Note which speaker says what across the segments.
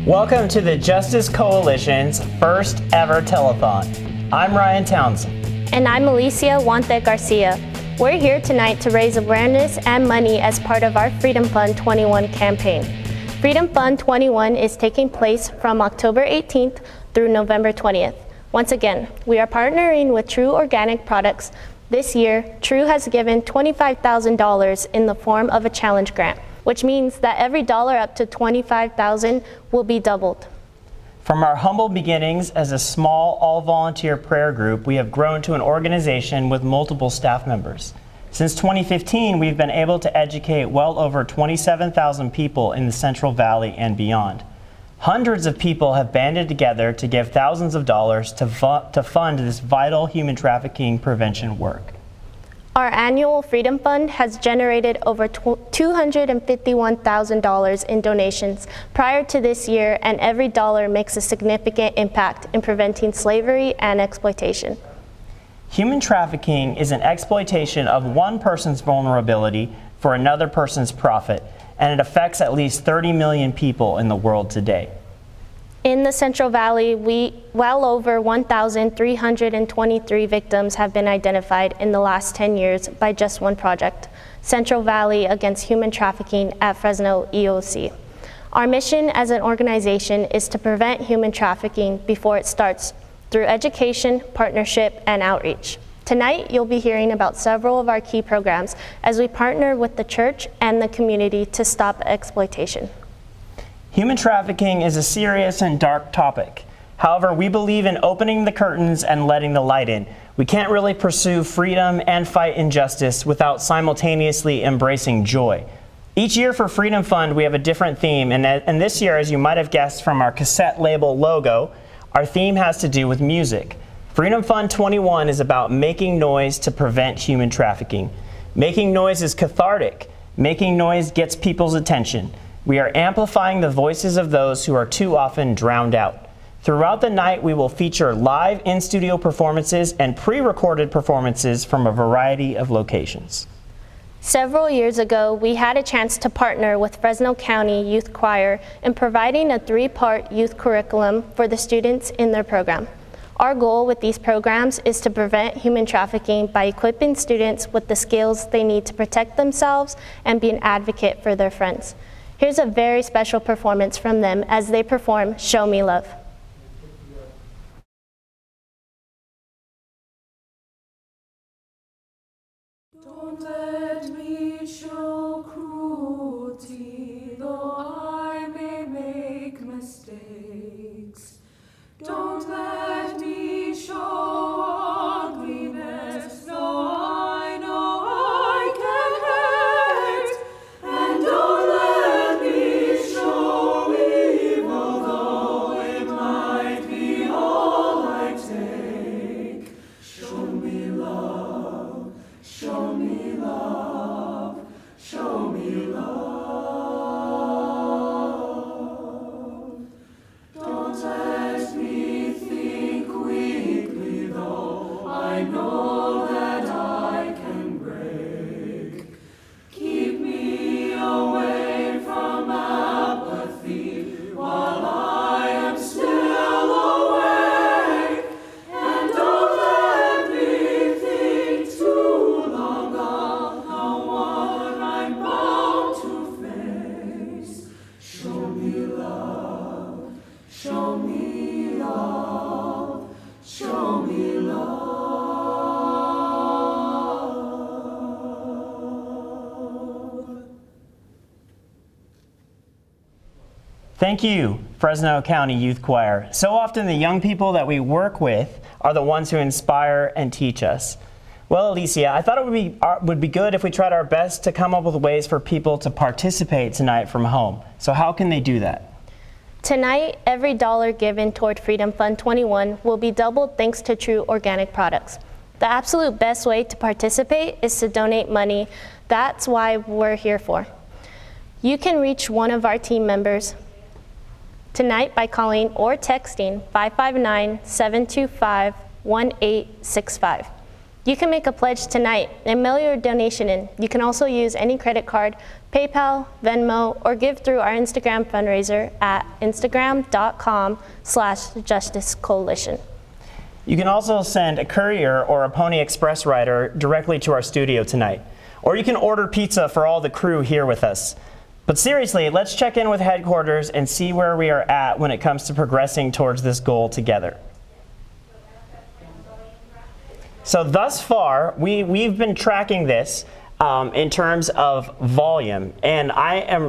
Speaker 1: Welcome to the Justice Coalition's first ever telethon. I'm Ryan Townsend.
Speaker 2: And I'm Alicia Wante Garcia. We're here tonight to raise awareness and money as part of our Freedom Fund 21 campaign. Freedom Fund 21 is taking place from October 18th through November 20th. Once again, we are partnering with True Organic Products. This year, True has given $25,000 in the form of a challenge grant, which means that every dollar up to $25,000 will be doubled.
Speaker 1: From our humble beginnings as a small all-volunteer prayer group, we have grown to an organization with multiple staff members. Since 2015, we've been able to educate well over 27,000 people in the Central Valley and beyond. Hundreds of people have banded together to give thousands of dollars to fund this vital human trafficking prevention work.
Speaker 2: Our annual Freedom Fund has generated over $251,000 in donations prior to this year, and every dollar makes a significant impact in preventing slavery and exploitation.
Speaker 1: Human trafficking is an exploitation of one person's vulnerability for another person's profit, and it affects at least 30 million people in the world today.
Speaker 2: In the Central Valley, well over 1,323 victims have been identified in the last 10 years by just one project, Central Valley Against Human Trafficking at Fresno EOC. Our mission as an organization is to prevent human trafficking before it starts through education, partnership, and outreach. Tonight, you'll be hearing about several of our key programs as we partner with the church and the community to stop exploitation.
Speaker 1: Human trafficking is a serious and dark topic. However, we believe in opening the curtains and letting the light in. We can't really pursue freedom and fight injustice without simultaneously embracing joy. Each year for Freedom Fund, we have a different theme, and this year, as you might have guessed from our cassette label logo, our theme has to do with music. Freedom Fund 21 is about making noise to prevent human trafficking. Making noise is cathartic. Making noise gets people's attention. We are amplifying the voices of those who are too often drowned out. Throughout the night, we will feature live in-studio performances and pre-recorded performances from a variety of locations.
Speaker 2: Several years ago, we had a chance to partner with Fresno County Youth Choir in providing a 3-part youth curriculum for the students in their program. Our goal with these programs is to prevent human trafficking by equipping students with the skills they need to protect themselves and be an advocate for their friends. Here's a very special performance from them as they perform Show Me Love.
Speaker 3: Don't let me show cruelty, though I may make mistakes. Don't let me show ugliness, though I know I can hate. And don't let me show evil, though it might be all I take. Show me love, show me love, show me love. Don't let me think weakly, though I know that I can break. Keep me away from apathy while I am still awake. And don't let me think too long of the one I'm bound to face. Show me love, show me love, show me love.
Speaker 1: Thank you, Fresno County Youth Choir. So often the young people that we work with are the ones who inspire and teach us. Well, Alicia, I thought it would be good if we tried our best to come up with ways for people to participate tonight from home. So how can they do that?
Speaker 2: Tonight, every dollar given toward Freedom Fund 21 will be doubled thanks to True Organic Products. The absolute best way to participate is to donate money. That's why we're here for. You can reach one of our team members tonight by calling or texting 559-725-1865. You can make a pledge tonight and mail your donation in. You can also use any credit card, PayPal, Venmo, or give through our Instagram fundraiser at instagram.com/justicecoalition.
Speaker 1: You can also send a courier or a Pony Express rider directly to our studio tonight. Or you can order pizza for all the crew here with us. But seriously, let's check in with headquarters and see where we are at when it comes to progressing towards this goal together. So thus far, we've been tracking this in terms of volume, and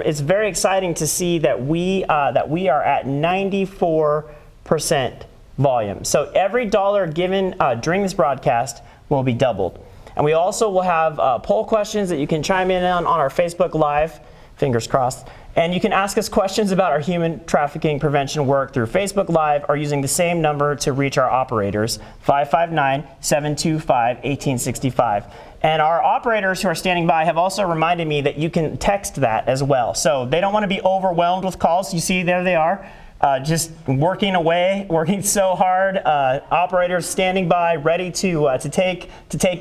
Speaker 1: it's very exciting to see that we are at 94% volume. So every dollar given during this broadcast will be doubled. And we also will have poll questions that you can chime in on our Facebook Live, fingers crossed. And you can ask us questions about our human trafficking prevention work through Facebook Live or using the same number to reach our operators, 559-725-1865. And our operators who are standing by have also reminded me that you can text that as well. So they don't want to be overwhelmed with calls. You see, there they are. Just working away, working so hard. Operators standing by, ready to take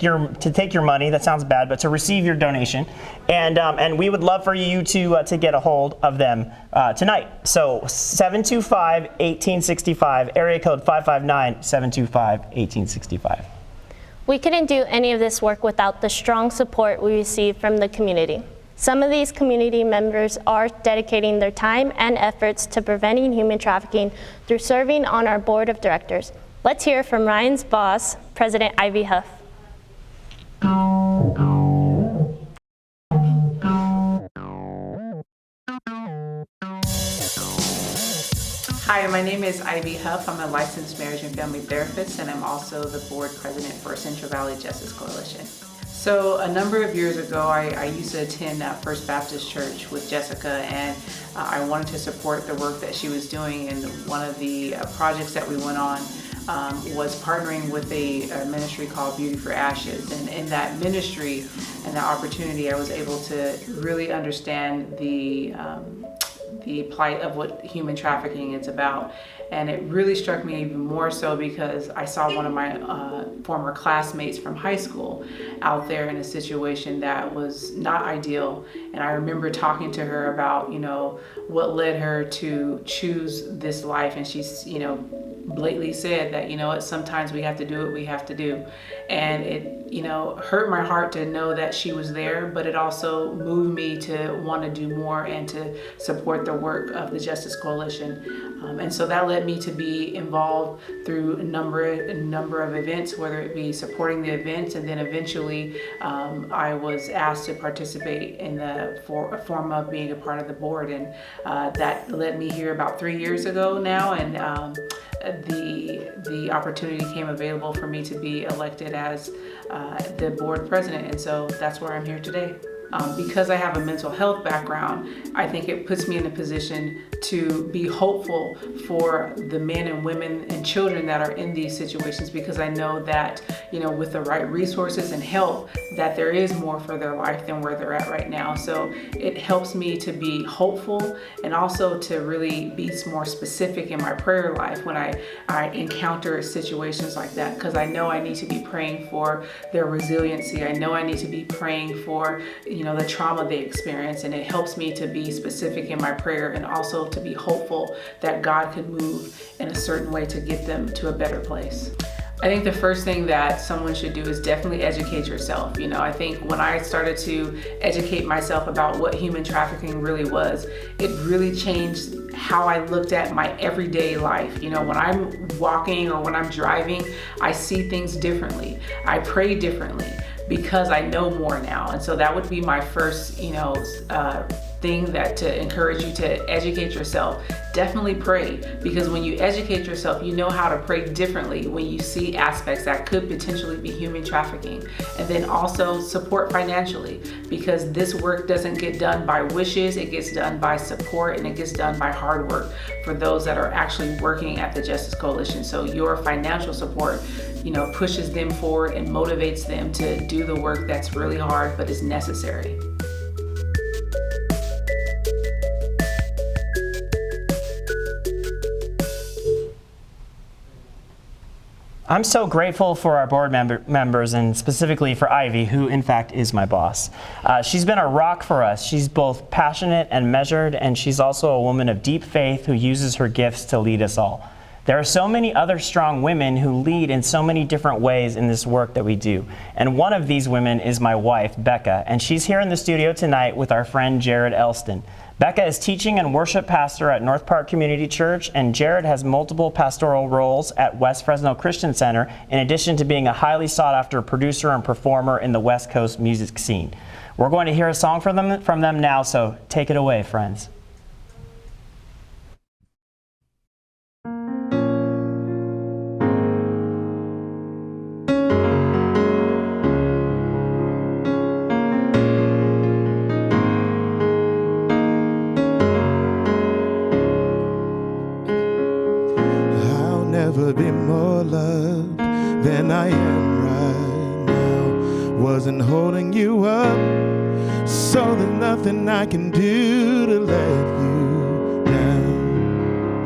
Speaker 1: your money. That sounds bad, but to receive your donation, and we would love for you to get a hold of them tonight. So 725-1865, area code 559-725-1865.
Speaker 2: We couldn't do any of this work without the strong support we receive from the community. Some of these community members are dedicating their time and efforts to preventing human trafficking through serving on our board of directors. Let's hear from Ryan's boss, President Ivy Huff.
Speaker 4: Hi, my name is Ivy Huff. I'm a licensed marriage and family therapist, and I'm also the board president for Central Valley Justice Coalition. So a number of years ago, I used to attend First Baptist Church with Jessica, and I wanted to support the work that she was doing. And one of the projects that we went on was partnering with a ministry called Beauty for Ashes. And in that ministry and that opportunity, I was able to really understand the plight of what human trafficking is about. And it really struck me even more so because I saw one of my former classmates from high school out there in a situation that was not ideal. And I remember talking to her about, what led her to choose this life. And she's, blatantly said that, sometimes we have to do what we have to do. And it, hurt my heart to know that she was there, but it also moved me to want to do more and to support the work of the Justice Coalition. And so that led me to be involved through a number of events, whether it be supporting the events, and then eventually I was asked to participate in the form of being a part of the board, and that led me here about 3 years ago now, and the opportunity came available for me to be elected as the board president, and so that's where I'm here today. Because I have a mental health background, I think it puts me in a position to be hopeful for the men and women and children that are in these situations, because I know that, with the right resources and help, that there is more for their life than where they're at right now. So it helps me to be hopeful and also to really be more specific in my prayer life when I encounter situations like that, because I know I need to be praying for their resiliency. I know I need to be praying for, the trauma they experience, and it helps me to be specific in my prayer and also to be hopeful that God could move in a certain way to get them to a better place. I think the first thing that someone should do is definitely educate yourself. I think when I started to educate myself about what human trafficking really was, it really changed how I looked at my everyday life. When I'm walking or when I'm driving, I see things differently. I pray differently because I know more now. And so that would be my first, thing that to encourage you to educate yourself. Definitely pray, because when you educate yourself, you know how to pray differently when you see aspects that could potentially be human trafficking. And then also support financially, because this work doesn't get done by wishes, it gets done by support, and it gets done by hard work for those that are actually working at the Justice Coalition. So your financial support, pushes them forward and motivates them to do the work that's really hard but is necessary.
Speaker 1: I'm so grateful for our board members and specifically for Ivy, who in fact is my boss. She's been a rock for us. She's both passionate and measured, and she's also a woman of deep faith who uses her gifts to lead us all. There are so many other strong women who lead in so many different ways in this work that we do. And one of these women is my wife, Bekah, and she's here in the studio tonight with our friend Jared Elston. Bekah is teaching and worship pastor at North Park Community Church, and Jared has multiple pastoral roles at West Fresno Christian Center, in addition to being a highly sought-after producer and performer in the West Coast music scene. We're going to hear a song from them now, so take it away, friends.
Speaker 5: Never be more loved than I am right now. Wasn't holding you up, so there's nothing I can do to let you down.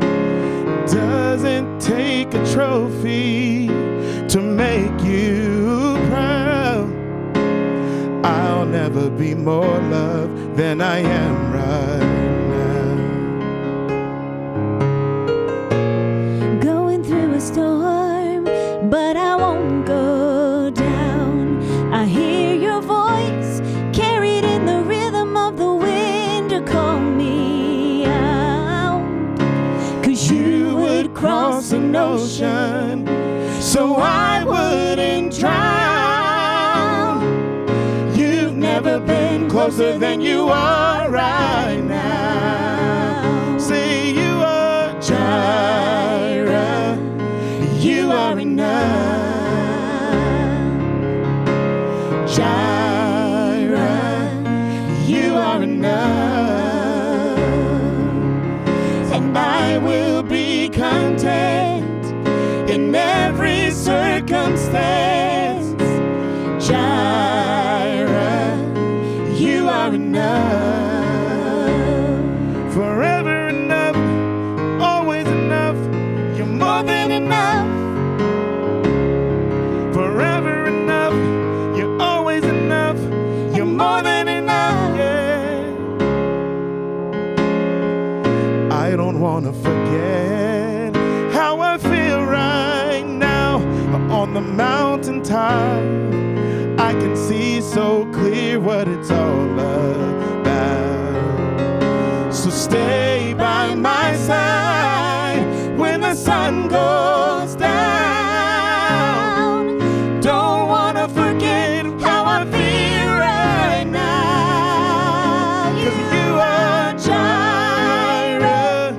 Speaker 5: Doesn't take a trophy to make you proud. I'll never be more loved than I am right now.
Speaker 6: Storm, but I won't go down. I hear your voice carried in the rhythm of the wind to call me out. 'Cause you would cross an ocean so I wouldn't drown. You've never been closer than you are right now. Say you are Jireh. You are enough, Jireh, you are enough, and I will be content in every circumstance, Jireh, you are enough, forever enough, always enough, you're more than enough. Forever enough, you're always enough, you're more than enough, yeah. I don't wanna forget how I feel right now on the mountaintop. I can see so clear what it's all about. So stay by my side when the sun goes down. Forget how I feel right now. 'Cause you are Jireh,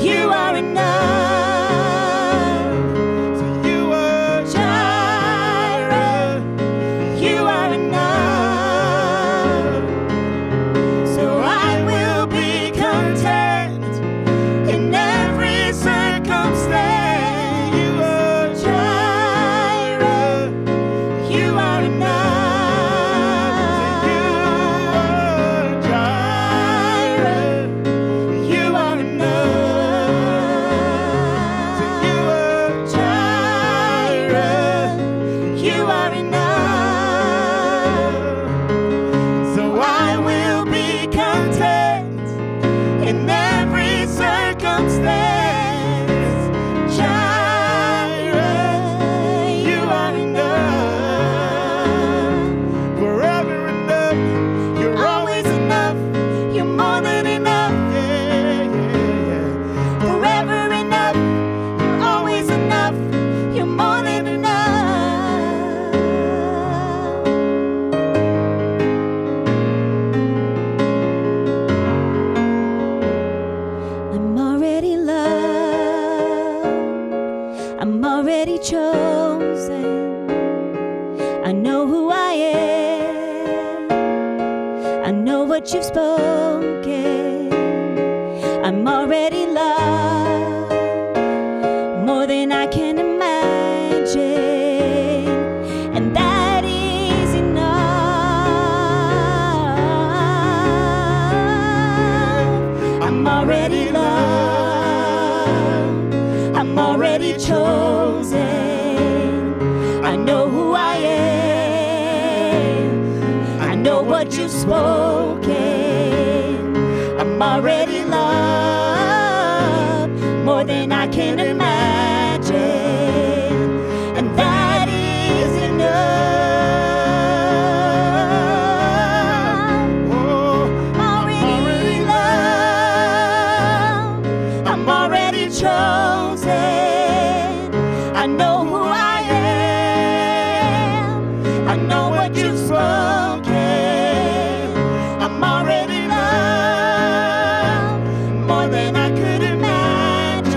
Speaker 6: you are enough. So you are Jireh, you are enough. So I will be content in every circumstance. Chosen, I know who I am, I know what you've spoken, I'm already loved, more than I can imagine, and that is enough. I'm already loved, I'm already chosen. more than I can imagine, and that is enough.
Speaker 5: Oh,
Speaker 6: Already loved, I'm already chosen. I know who I am, I know what you've spoken. I'm already loved, more than I could imagine,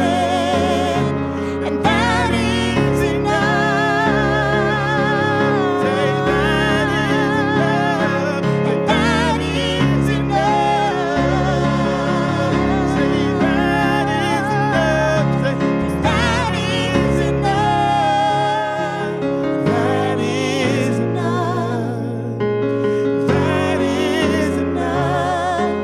Speaker 6: and that is enough.
Speaker 5: say that is enough.
Speaker 6: And that is enough.
Speaker 5: Say that is enough. Say
Speaker 6: That is enough.
Speaker 5: that is
Speaker 6: Enough.
Speaker 5: That is
Speaker 6: Enough.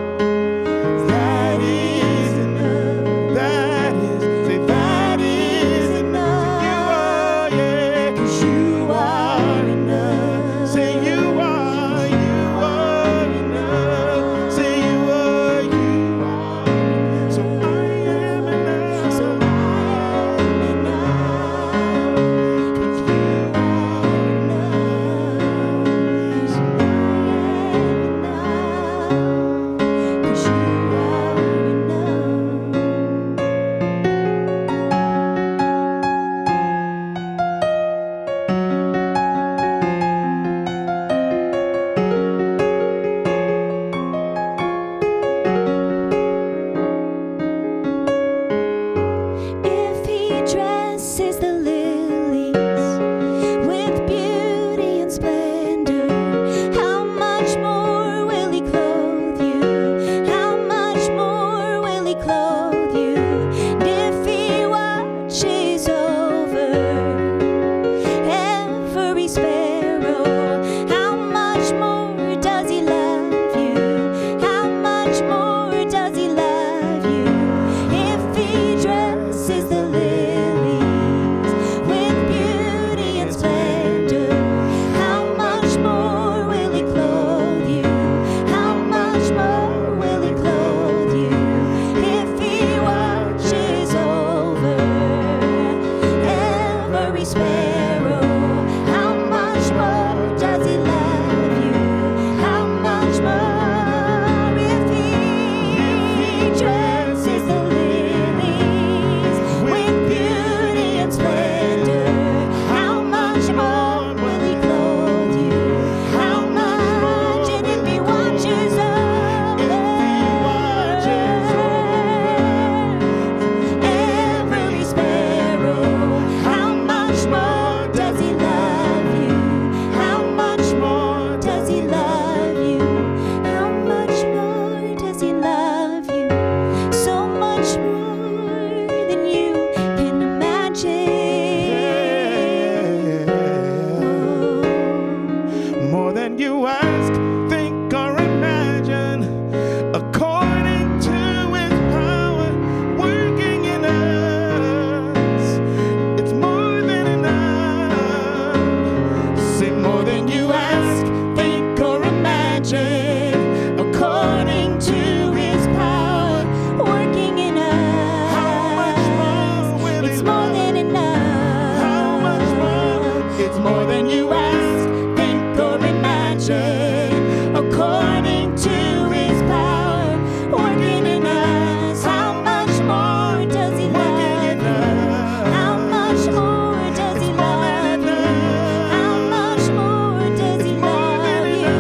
Speaker 5: That is enough. That is, say that is enough. You are, yeah.
Speaker 6: 'Cause you are enough.
Speaker 5: Say you are enough. Say you are. So I am enough.
Speaker 6: So I am enough. 'Cause you are enough. So I am enough. 'Cause you are enough. If he dresses the lilies with beauty and splendor, how much more will he clothe you? How much more will he clothe you? And if he watches over every sparrow, how much more does he love you? How much more does he love you? If he dresses the lilies with beauty and splendor, how much more will he clothe you? How much more will he clothe you? If he watches over every sparrow, how much more does he love you? How much more? If he dresses the lilies with beauty and splendor, how much more will he clothe you? How much? And if he watches over every sparrow, how much more does he love you? How much more does he love you? How much more does he love you? So much more than you can imagine.
Speaker 5: more than you ask, think, or imagine, according to his power working in us. It's more than enough. Say more than you ask, think, or imagine, according to his power
Speaker 6: Working in us.
Speaker 5: How much more will
Speaker 6: It's
Speaker 5: he
Speaker 6: more
Speaker 5: love?
Speaker 6: than enough.
Speaker 5: How much more? It's more than you ask, think, or imagine, according to his power
Speaker 6: Working in us. How much more does he love you? How much more does he love you? How much more does he love you?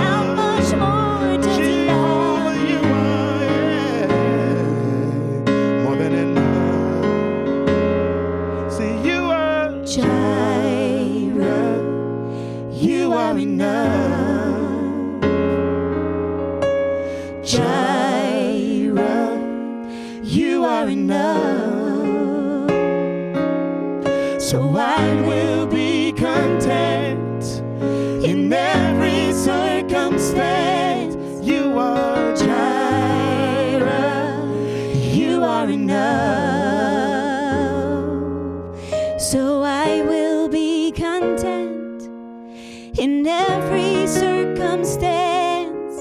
Speaker 6: How much more does he love you?
Speaker 5: you are, yeah. More than enough. See, you are
Speaker 6: Jireh, you are enough. Jireh, you are enough.
Speaker 5: So I will be content in every circumstance. You are
Speaker 6: Jireh, you are enough. So I will be content in every circumstance,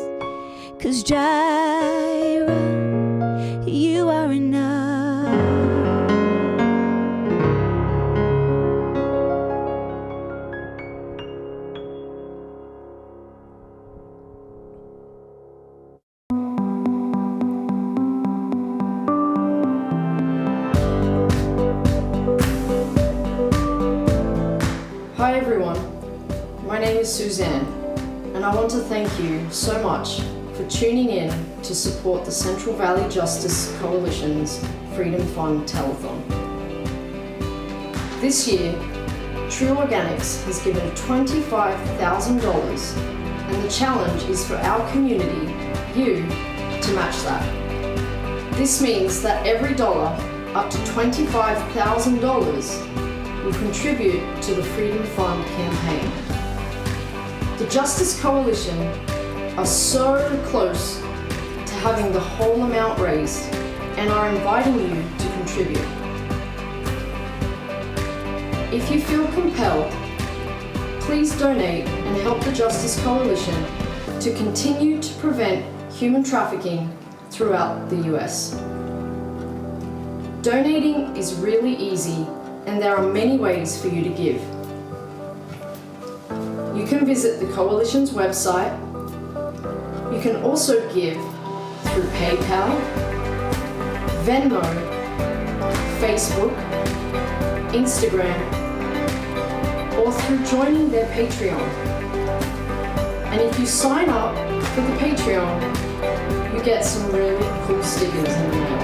Speaker 6: 'cause Jireh, you are enough.
Speaker 7: Hi everyone, my name is Suzanne, and I want to thank you so much for tuning in to support the Central Valley Justice Coalition's Freedom Fund Telethon. This year, True Organics has given $25,000, and the challenge is for our community, you, to match that. This means that every dollar up to $25,000 will contribute to the Freedom Fund campaign. The Justice Coalition are so close to having the whole amount raised and are inviting you to contribute. If you feel compelled, please donate and help the Justice Coalition to continue to prevent human trafficking throughout the US. Donating is really easy, and there are many ways for you to give. You can visit the Coalition's website. You can also give through PayPal, Venmo, Facebook, Instagram, or through joining their Patreon. And if you sign up for the Patreon, you get some really cool stickers in the mail.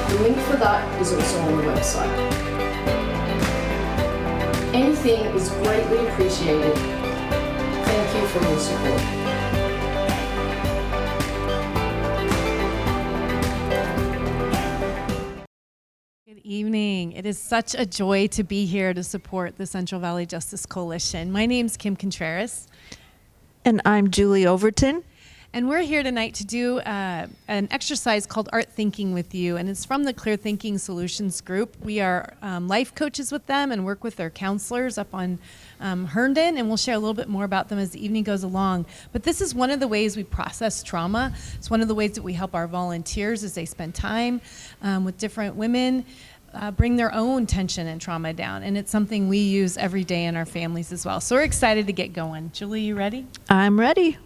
Speaker 7: The link for that is also on the website. Anything is greatly appreciated. Thank you for your support.
Speaker 8: Good evening. It is such a joy to be here to support the Central Valley Justice Coalition. My name's Kim Contreras.
Speaker 9: And I'm Julie Overton.
Speaker 8: And we're here tonight to do an exercise called Art Thinking with you, and it's from the Clear Thinking Solutions group. We are life coaches with them and work with their counselors up on Herndon, and we'll share a little bit more about them as the evening goes along. But this is one of the ways we process trauma. It's one of the ways that we help our volunteers as they spend time with different women bring their own tension and trauma down, and it's something we use every day in our families as well. So we're excited to get going. Julie, you ready?
Speaker 9: I'm ready.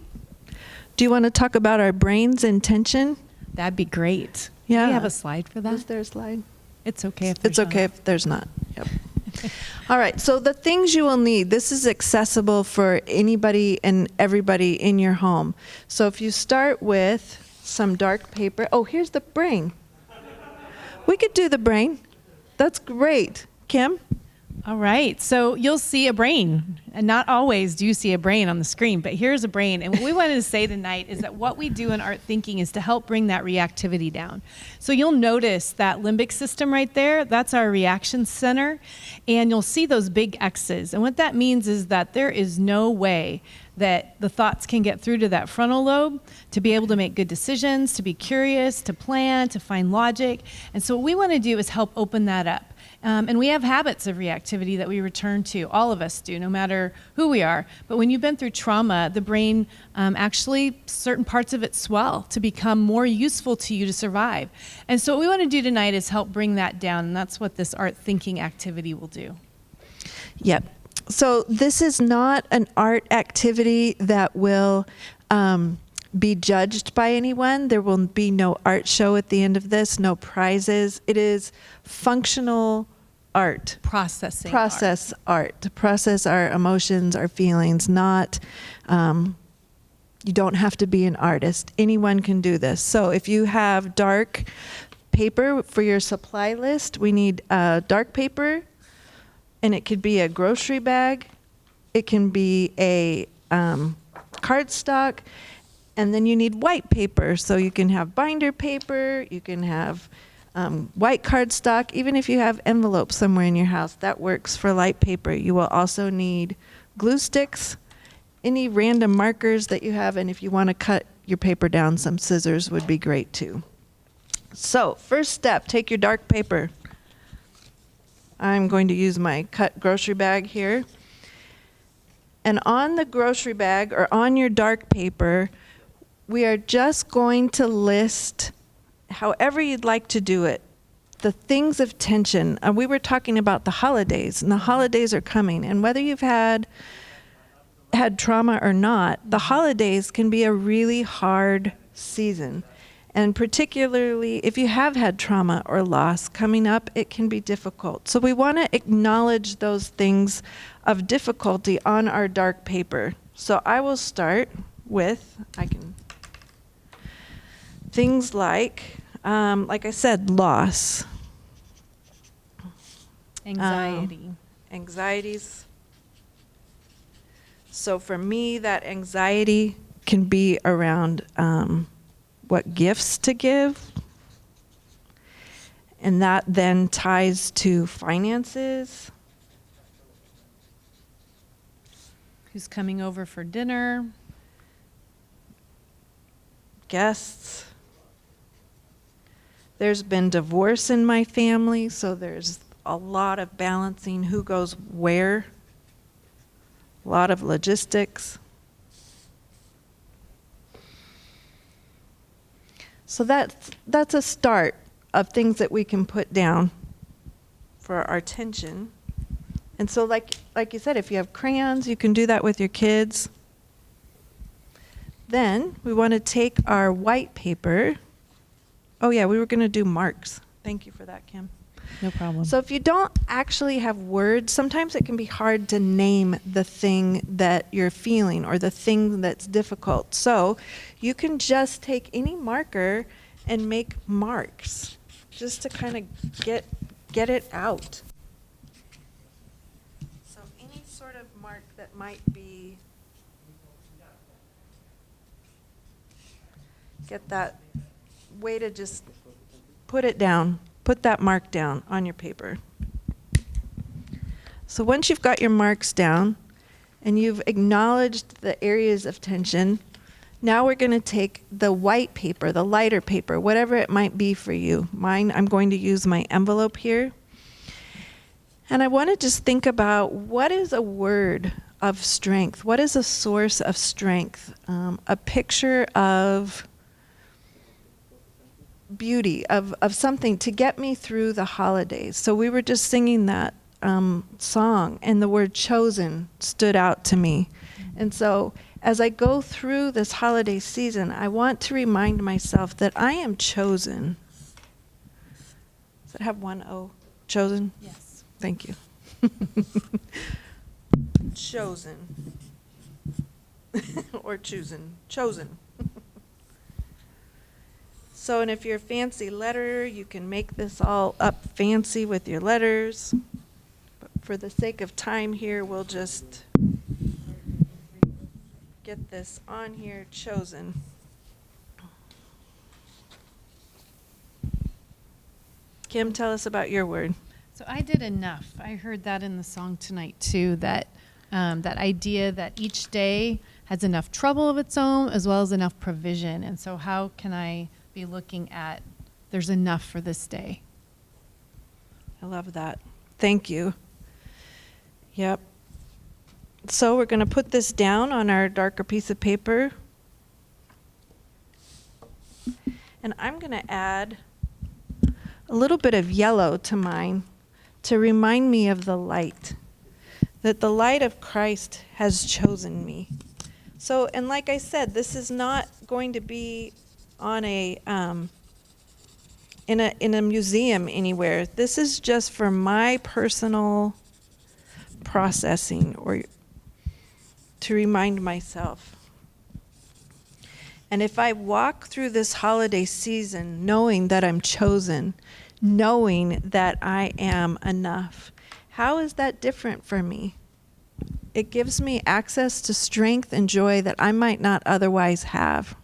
Speaker 9: Do you want to talk about our brains and tension?
Speaker 8: That'd be great.
Speaker 9: Yeah.
Speaker 8: Do we have a slide for that?
Speaker 9: Is there a slide?
Speaker 8: It's okay if there's
Speaker 9: It's okay
Speaker 8: not.
Speaker 9: if there's not. Yep. All right, so the things you will need, this is accessible for anybody and everybody in your home. So if you start with some dark paper. Oh, here's the brain. We could do the brain. That's great. Kim?
Speaker 8: All right, so you'll see a brain, and not always do you see a brain on the screen, but here's a brain. And what we wanted to say tonight is that what we do in Art Thinking is to help bring that reactivity down. So you'll notice that limbic system right there, that's our reaction center, and you'll see those big X's. And what that means is that there is no way that the thoughts can get through to that frontal lobe to be able to make good decisions, to be curious, to plan, to find logic. And so what we want to do is help open that up. And we have habits of reactivity that we return to. All of us do, no matter who we are. But when you've been through trauma, the brain actually, certain parts of it swell to become more useful to you to survive. And so what we want to do tonight is help bring that down, and that's what this art thinking activity will do.
Speaker 9: Yep. So this is not an art activity that will be judged by anyone. There will be no art show at the end of this, no prizes. It is functional art.
Speaker 8: Process
Speaker 9: art. To process our emotions, our feelings, not, you don't have to be an artist. Anyone can do this. So if you have dark paper for your supply list, we need dark paper, and it could be a grocery bag. It can be a cardstock. And then you need white paper, so you can have binder paper, you can have white cardstock. Even if you have envelopes somewhere in your house, that works for light paper. You will also need glue sticks, any random markers that you have, and if you want to cut your paper down, some scissors would be great too. So first step, take your dark paper. I'm going to use my cut grocery bag here. And on the grocery bag or on your dark paper, we are just going to list, however you'd like to do it, the things of tension. We were talking about the holidays, and the holidays are coming. And whether you've had trauma or not, the holidays can be a really hard season. And particularly if you have had trauma or loss coming up, it can be difficult. So we want to acknowledge those things of difficulty on our dark paper. So I will start with, things like I said, loss. Anxieties. So for me, that anxiety can be around what gifts to give. And that then ties to finances.
Speaker 8: Who's coming over for dinner?
Speaker 9: Guests. There's been divorce in my family, so there's a lot of balancing who goes where. A lot of logistics. So that's a start of things that we can put down for our attention. And so like you said, if you have crayons, you can do that with your kids. Then we want to take our white paper. Oh yeah, we were going to do marks. Thank you for that, Kim.
Speaker 8: No problem.
Speaker 9: So if you don't actually have words, sometimes it can be hard to name the thing that you're feeling or the thing that's difficult. So you can just take any marker and make marks just to kind of get it out. So any sort of mark that might be, get that way to just put it down. Put that mark down on your paper. So once you've got your marks down and you've acknowledged the areas of tension, now we're going to take the white paper, the lighter paper, whatever it might be for you. Mine, I'm going to use my envelope here. And I want to just think about what is a word of strength? What is a source of strength? A picture of beauty, of something to get me through the holidays. So we were just singing that song, and the word chosen stood out to me. And so as I go through this holiday season, I want to remind myself that I am chosen. Does it have one O? Chosen?
Speaker 8: Yes.
Speaker 9: Thank you. Chosen. Or chosen. Chosen. So, and if you're a fancy letterer, you can make this all up fancy with your letters. But for the sake of time here, we'll just get this on here, chosen. Kim, tell us about your word.
Speaker 8: So I did enough. I heard that in the song tonight too, that that idea that each day has enough trouble of its own as well as enough provision. And so how can I be looking at there's enough for this day?
Speaker 9: I love that. Thank you. Yep. So we're going to put this down on our darker piece of paper. And I'm going to add a little bit of yellow to mine to remind me of the light, that the light of Christ has chosen me. So, and like I said, this is not going to be on a in a museum anywhere. This is just for my personal processing or to remind myself. And if I walk through this holiday season knowing that I'm chosen, knowing that I am enough, how is that different for me? It gives me access to strength and joy that I might not otherwise have.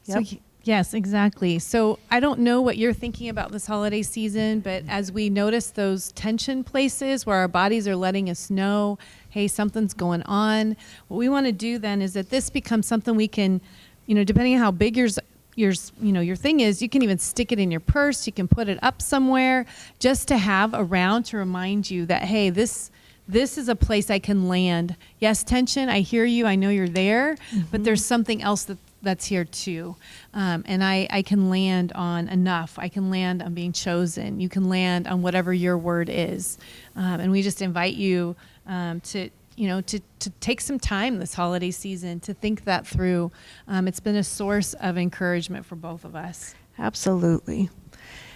Speaker 9: Yep.
Speaker 8: So, yes, exactly. So I don't know what you're thinking about this holiday season, but as we notice those tension places where our bodies are letting us know, hey, something's going on, what we want to do then is that this becomes something we can, depending on how big your thing is, you can even stick it in your purse, you can put it up somewhere just to have around to remind you that, hey, this is a place I can land. Yes, tension, I hear you, I know you're there, but there's something else that's here too. And I can land on enough. I can land on being chosen. You can land on whatever your word is. And we just invite you to to take some time this holiday season to think that through. It's been a source of encouragement for both of us.
Speaker 9: Absolutely.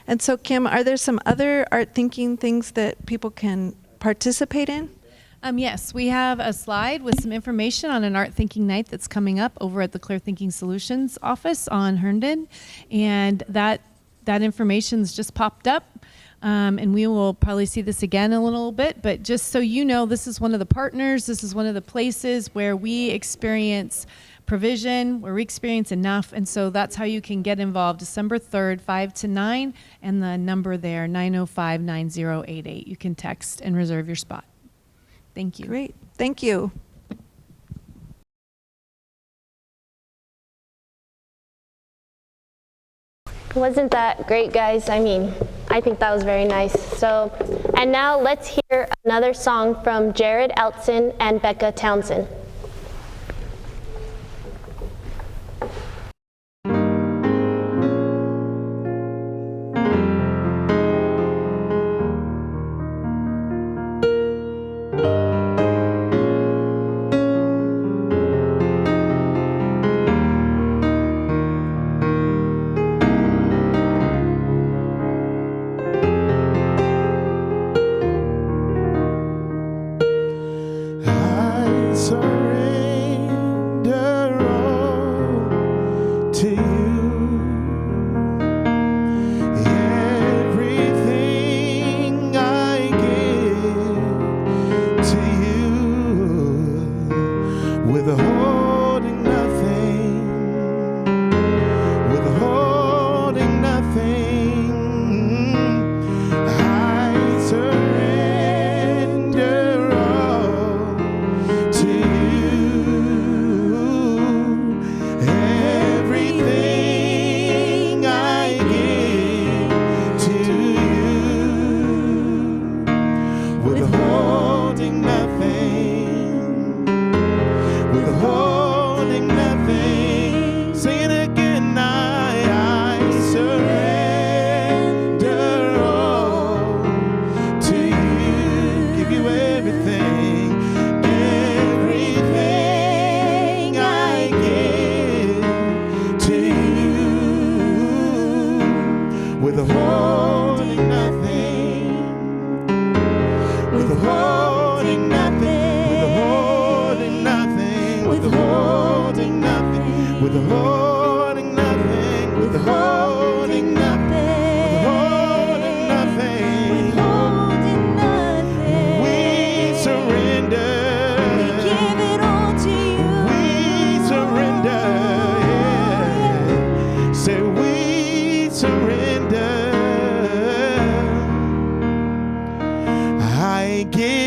Speaker 9: And so, Kim, are there some other art thinking things that people can participate in?
Speaker 8: Yes, we have a slide with some information on an art thinking night that's coming up over at the Clear Thinking Solutions office on Herndon, and that information's just popped up. And we will probably see this again in a little bit, but just so you know, this is one of the partners, this is one of the places where we experience provision, where we experience enough, and so that's how you can get involved. December 3rd, 5 to 9, and the number there, 905-9088. You can text and reserve your spot. Thank you.
Speaker 9: Great. Thank you.
Speaker 2: Wasn't that great, guys? I mean, I think that was very nice. So, and now let's hear another song from Jared Elston and Bekah Townsend.
Speaker 6: I give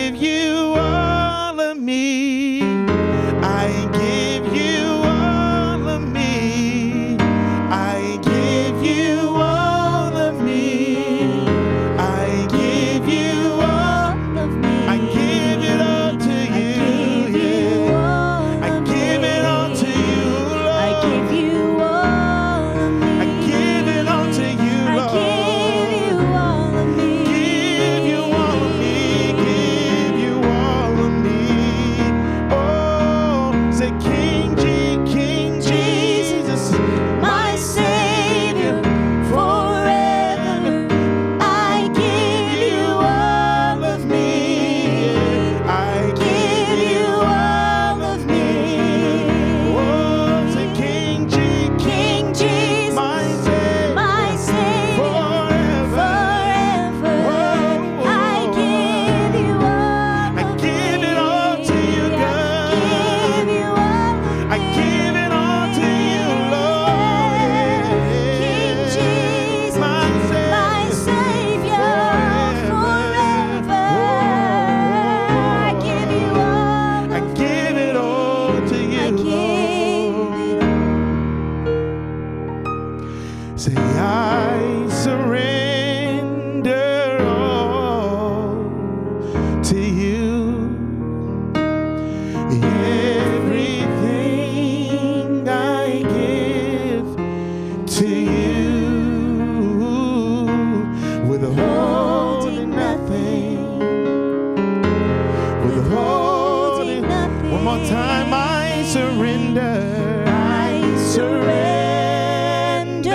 Speaker 5: surrender.
Speaker 6: I surrender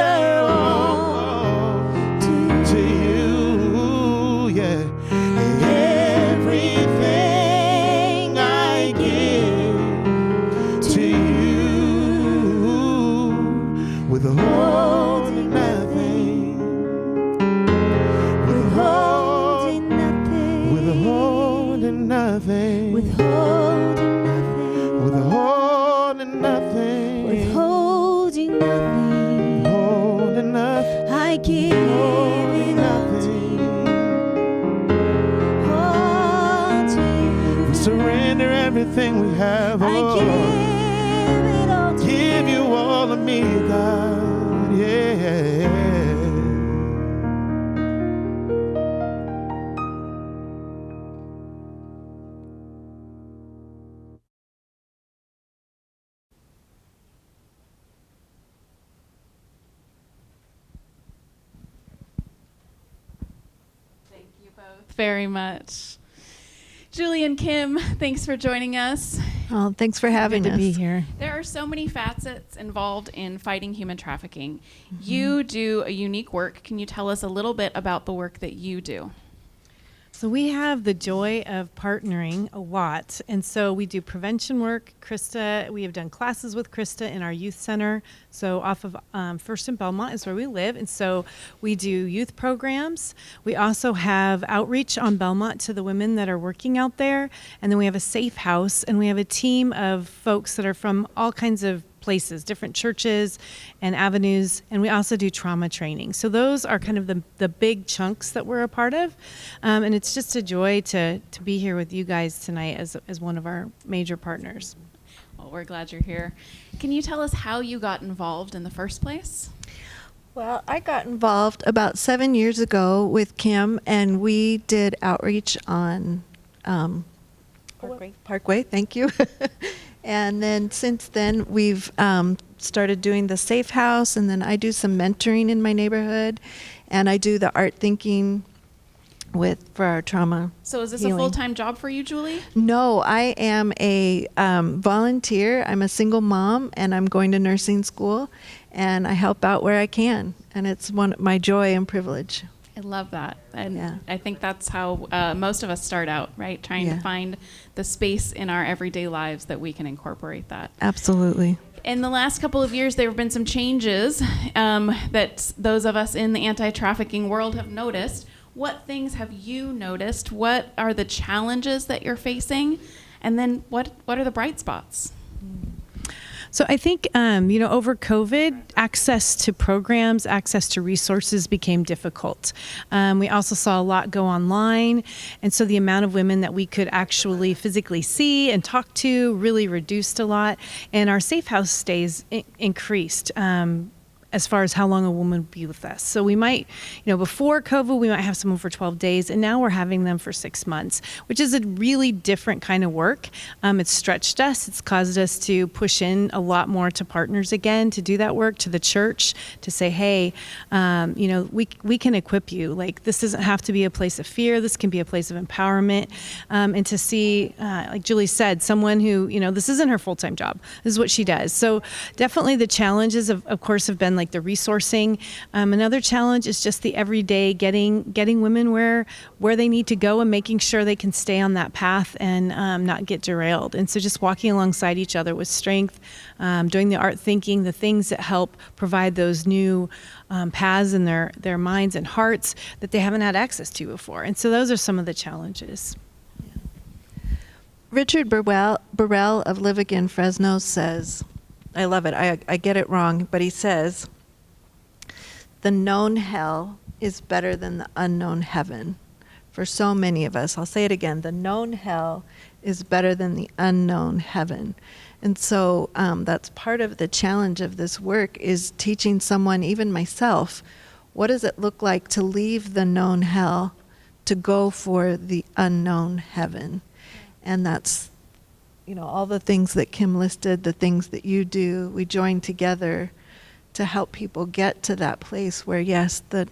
Speaker 6: all
Speaker 5: To you, yeah. Everything I give to you, withholding nothing,
Speaker 6: withholding nothing,
Speaker 5: withholding nothing,
Speaker 6: withholding nothing,
Speaker 5: withholding nothing,
Speaker 6: withholding nothing.
Speaker 5: withholding nothing,
Speaker 6: I give it all to you, all to you.
Speaker 5: we surrender everything we have.
Speaker 6: I give it all to
Speaker 5: Give you all of me, God. Yeah.
Speaker 10: Thank you both very much. Julie and Kim, thanks for joining us.
Speaker 9: Oh, thanks for having
Speaker 8: Good to
Speaker 9: us.
Speaker 8: be here.
Speaker 10: There are so many facets involved in fighting human trafficking. You do a unique work. Can you tell us a little bit about the work that you do?
Speaker 8: So we have the joy of partnering a lot. And so we do prevention work. Krista, we have done classes with Krista in our youth center. So off of First and Belmont is where we live. And so we do youth programs. We also have outreach on Belmont to the women that are working out there. And then we have a safe house. And we have a team of folks that are from all kinds of places, different churches and avenues, and we also do trauma training. So those are kind of the big chunks that we're a part of, and it's just a joy to be here with you guys tonight as one of our major partners.
Speaker 10: Well, we're glad you're here. Can you tell us how you got involved in the first place?
Speaker 9: Well, I got involved about 7 years ago with Kim, and we did outreach on Parkway, thank you. And then since then, we've started doing the Safe House, and then I do some mentoring in my neighborhood, and I do the art thinking for our trauma.
Speaker 10: So is this
Speaker 9: healing.
Speaker 10: a full-time job for you, Julie?
Speaker 9: No, I am a volunteer. I'm a single mom, and I'm going to nursing school, and I help out where I can, and it's my joy and privilege.
Speaker 10: I love that. And
Speaker 9: Yeah.
Speaker 10: I think that's how most of us start out, right? Trying
Speaker 9: Yeah.
Speaker 10: to find the space in our everyday lives that we can incorporate that.
Speaker 9: Absolutely.
Speaker 10: In the last couple of years, there have been some changes that those of us in the anti-trafficking world have noticed. What things have you noticed? What are the challenges that you're facing? And then what are the bright spots?
Speaker 8: So I think, over COVID, access to programs, access to resources became difficult. We also saw a lot go online. And so the amount of women that we could actually physically see and talk to really reduced a lot. And our safe house stays increased. As far as how long a woman would be with us. So we might, before COVID, we might have someone for 12 days, and now we're having them for 6 months, which is a really different kind of work. It's stretched us. It's caused us to push in a lot more to partners again, to do that work, to the church, to say, hey, we can equip you. Like, this doesn't have to be a place of fear. This can be a place of empowerment. And to see, like Julie said, someone who, this isn't her full-time job. This is what she does. So definitely the challenges, of course, have been like the resourcing. Another challenge is just the everyday getting women where they need to go and making sure they can stay on that path and not get derailed. And so just walking alongside each other with strength, doing the art thinking, the things that help provide those new paths in their minds and hearts that they haven't had access to before. And so those are some of the challenges.
Speaker 9: Richard Burrell of Live Again Fresno says, I love it, I get it wrong, but he says, the known hell is better than the unknown heaven. For so many of us, I'll say it again, the known hell is better than the unknown heaven. And so that's part of the challenge of this work, is teaching someone, even myself, what does it look like to leave the known hell to go for the unknown heaven? And that's, all the things that Kim listed, the things that you do, we join together to help people get to that place where, yes, the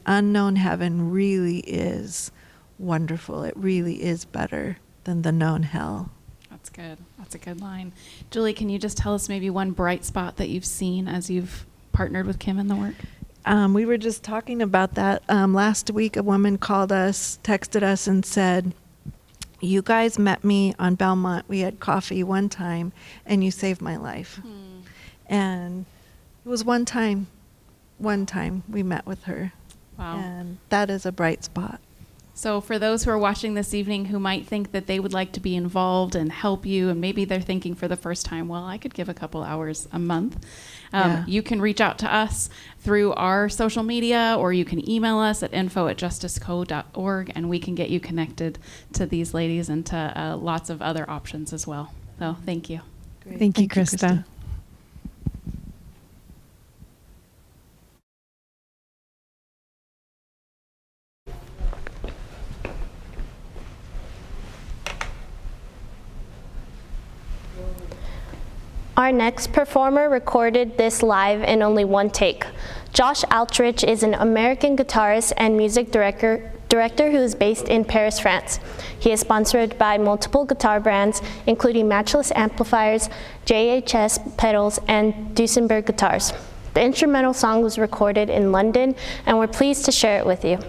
Speaker 9: unknown heaven really is wonderful. It really is better than the known hell.
Speaker 10: That's good. That's a good line. Julie, can you just tell us maybe one bright spot that you've seen as you've partnered with Kim in the work?
Speaker 9: We were just talking about that. Last week, a woman called us, texted us, and said, "You guys met me on Belmont. We had coffee one time, and you saved my life." And it was one time we met with her.
Speaker 10: Wow.
Speaker 9: And that is a bright spot.
Speaker 10: So for those who are watching this evening who might think that they would like to be involved and help you, and maybe they're thinking for the first time, well, I could give a couple hours a month. You can reach out to us through our social media, or you can email us at info@justiceco.org, and we can get you connected to these ladies and to lots of other options as well. So thank you.
Speaker 9: Great.
Speaker 8: Thank you, Krista.
Speaker 2: Our next performer recorded this live in only one take. Josh Aldrich is an American guitarist and music director who is based in Paris, France. He is sponsored by multiple guitar brands, including Matchless Amplifiers, JHS Pedals, and Duesenberg Guitars. The instrumental song was recorded in London, and we're pleased to share it with you.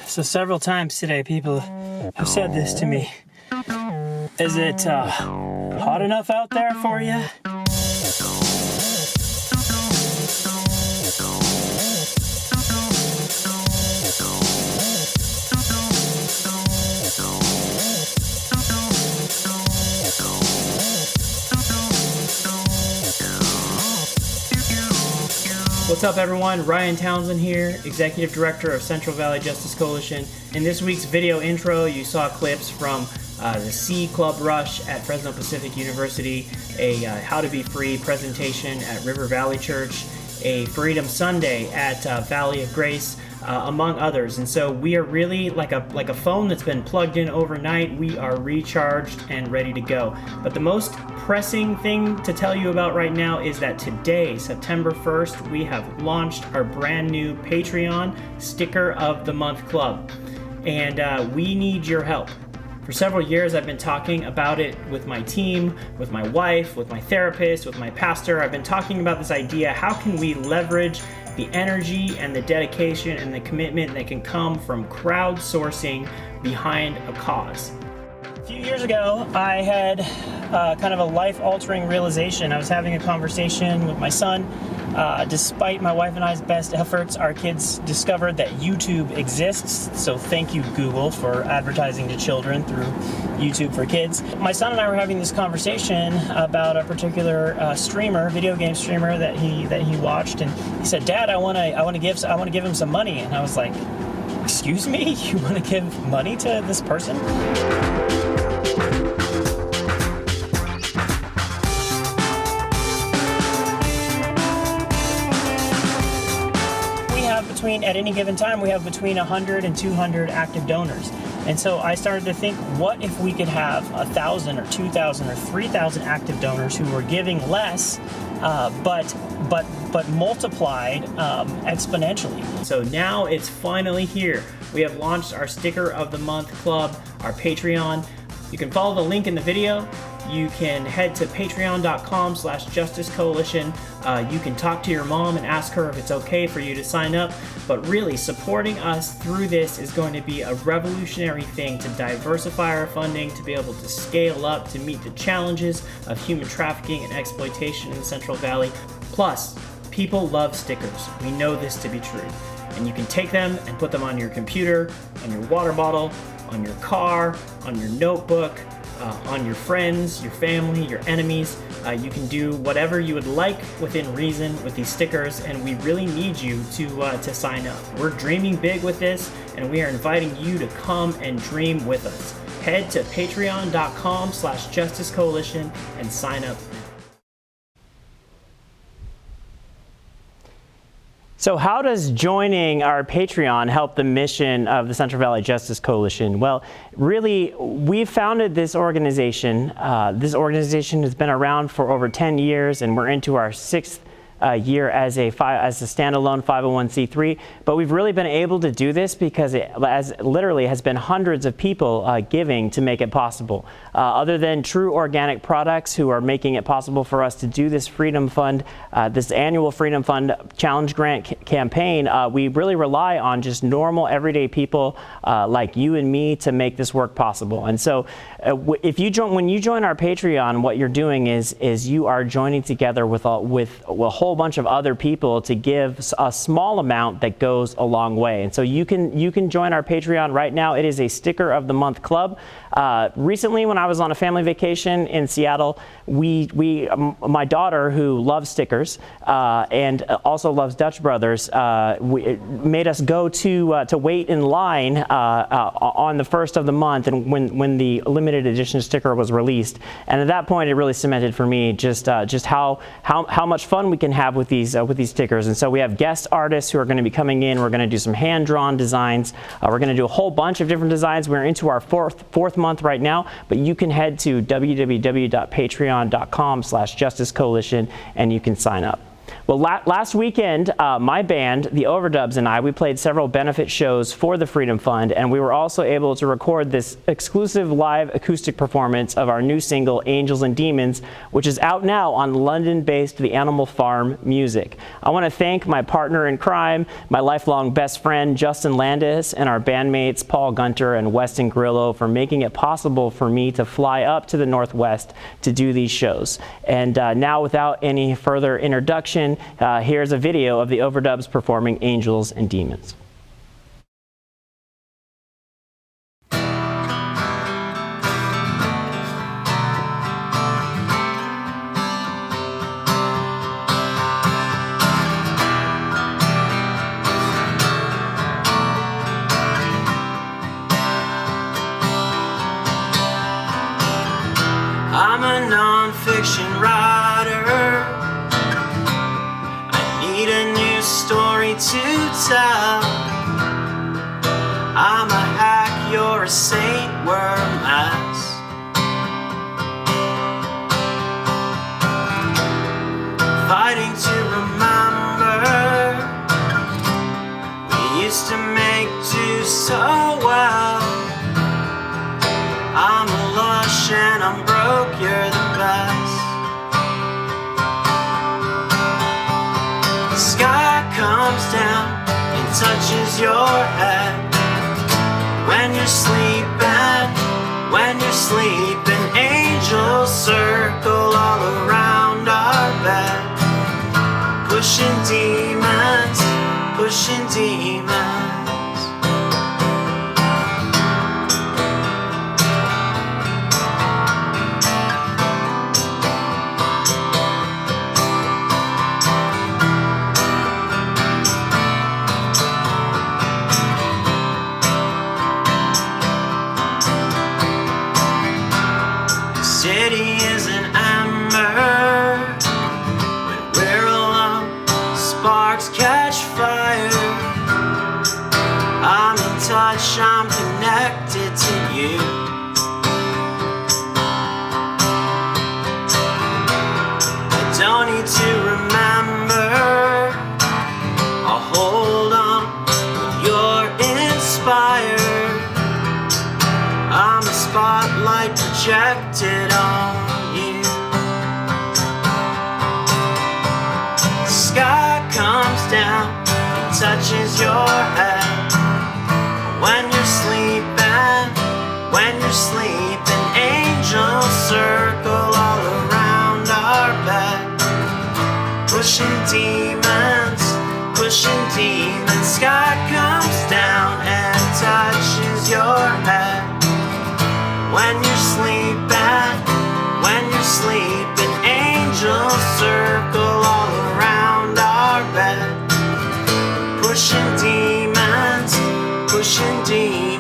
Speaker 1: So several times today, people have said this to me. Is it hot enough out there for you? What's up, everyone? Ryan Townsend here, Executive Director of Central Valley Justice Coalition. In this week's video intro, you saw clips from the C Club Rush at Fresno Pacific University, a How to Be Free presentation at River Valley Church, a Freedom Sunday at Valley of Grace, among others. And so we are really like a phone that's been plugged in overnight. We are recharged and ready to go. But the most pressing thing to tell you about right now is that today, September 1st, we have launched our brand new Patreon Sticker of the Month Club. And we need your help. For several years, I've been talking about it with my team, with my wife, with my therapist, with my pastor. I've been talking about this idea: how can we leverage the energy and the dedication and the commitment that can come from crowdsourcing behind a cause? A few years ago, I had kind of a life-altering realization. I was having a conversation with my son. Despite my wife and I's best efforts, our kids discovered that YouTube exists. So thank you, Google, for advertising to children through YouTube for Kids. My son and I were having this conversation about a particular streamer, video game streamer that he watched, and he said, "Dad, I want to give him some money." And I was like, "Excuse me, you want to give money to this person?" At any given time, we have between 100 and 200 active donors. And so I started to think, what if we could have 1,000 or 2,000 or 3,000 active donors who were giving less, but multiplied exponentially. So now it's finally here. We have launched our Sticker of the Month Club, our Patreon. You can follow the link in the video. You can head to patreon.com/justicecoalition. You can talk to your mom and ask her if it's okay for you to sign up. But really, supporting us through this is going to be a revolutionary thing to diversify our funding, to be able to scale up, to meet the challenges of human trafficking and exploitation in the Central Valley. Plus, people love stickers. We know this to be true. And you can take them and put them on your computer, on your water bottle, on your car, on your notebook, on your friends, your family, your enemies. You can do whatever you would like within reason with these stickers, and we really need you to sign up. We're dreaming big with this, and we are inviting you to come and dream with us. Head to patreon.com/justicecoalition and sign up. So how does joining our Patreon help the mission of the Central Valley Justice Coalition? Well, really, we founded this organization. This organization has been around for over 10 years, and we're into our 6th year as a standalone 501c3, but we've really been able to do this because it literally has been hundreds of people giving to make it possible. Other than true organic products who are making it possible for us to do this Freedom Fund, this annual Freedom Fund Challenge Grant campaign, we really rely on just normal everyday people like you and me to make this work possible. And so when you join our Patreon, what you're doing is you are joining together with a whole bunch of other people to give a small amount that goes a long way. And so you can join our Patreon right now. It is a Sticker of the Month Club. Recently, when I was on a family vacation in Seattle, my daughter, who loves stickers and also loves Dutch Brothers, made us go to wait in line on the 1st of the month, and when the limited edition sticker was released. And at that point, it really cemented for me just how much fun we can have with these stickers. And so we have guest artists who are going to be coming in. We're going to do some hand-drawn designs. We're going to do a whole bunch of different designs. We're into our fourth month right now, but you can head to www.patreon.com/justicecoalition and you can sign up. Well, last weekend, my band, the Overdubs, and we played several benefit shows for the Freedom Fund, and we were also able to record this exclusive live acoustic performance of our new single, Angels and Demons, which is out now on London-based The Animal Farm Music. I want to thank my partner in crime, my lifelong best friend, Justin Landis, and our bandmates, Paul Gunter and Weston Grillo, for making it possible for me to fly up to the Northwest to do these shows. And now, without any further introduction, here's a video of the Overdubs performing Angels and Demons.
Speaker 11: tell. I'm a hack, you're a saint, we're a mess. Fighting to remember, we used to make do so well. I'm a lush and I'm broke, you're the best. The sky comes down and touches your head. When you're sleeping, angels circle all around our bed. Pushing demons, pushing demons. The city is an ember. When we're alone, sparks catch fire. I'm in touch, I'm connected to you. I don't need to remember, I'll hold on when you're inspired. I'm a spotlight projected on you. The sky comes down and touches your head. When you're sleeping, angels circle all around our bed. Pushing demons, pushing demons. Sky comes down and touches your head. When you're sleeping, angels circle all around our bed. Pushing demons, pushing demons.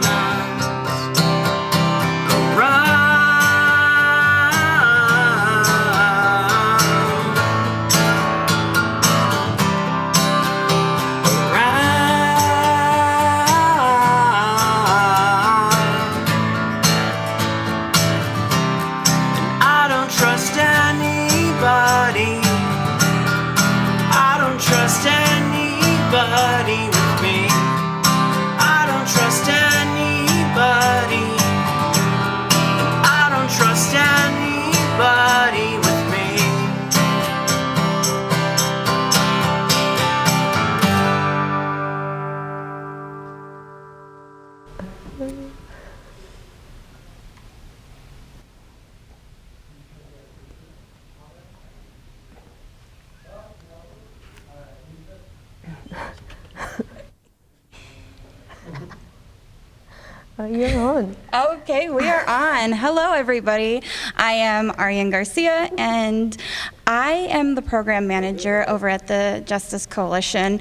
Speaker 12: You're on.
Speaker 13: Okay, we are on. Hello, everybody. I am Ariane Garcia, and I am the program manager over at the Justice Coalition,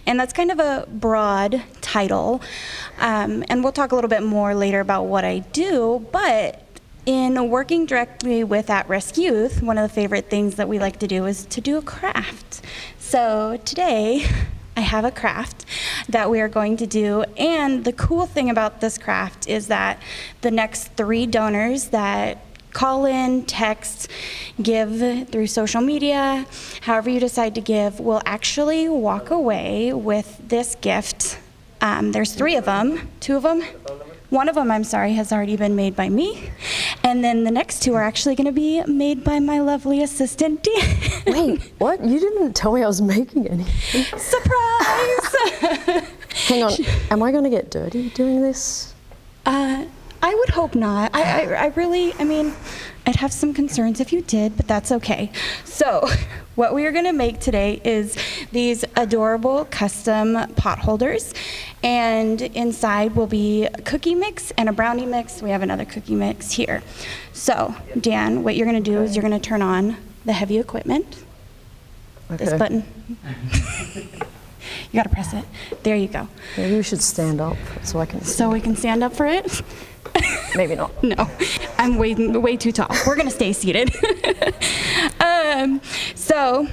Speaker 13: and that's kind of a broad title, and we'll talk a little bit more later about what I do, but in working directly with at-risk youth, one of the favorite things that we like to do is to do a craft. So today, I have a craft that we are going to do, and the cool thing about this craft is that the next 3 donors that call in, text, give through social media, however you decide to give, will actually walk away with this gift. There's 3 of them, 2 of them. One of them, I'm sorry, has already been made by me. And then the next 2 are actually going to be made by my lovely assistant, Dan.
Speaker 12: Wait, what? You didn't tell me I was making anything.
Speaker 13: Surprise!
Speaker 12: Hang on, am I going to get dirty doing this?
Speaker 13: I would hope not. I really, I'd have some concerns if you did, but that's okay. So, what we are going to make today is these adorable custom pot holders, and inside will be a cookie mix and a brownie mix. We have another cookie mix here. So, Dan, what you're going to do is you're going to turn on the heavy equipment.
Speaker 12: Okay.
Speaker 13: This button. You got to press it. There you go.
Speaker 12: Maybe we should stand up so I can see.
Speaker 13: So we can stand up for it?
Speaker 12: Maybe not.
Speaker 13: No, I'm way too tall. We're gonna stay seated. So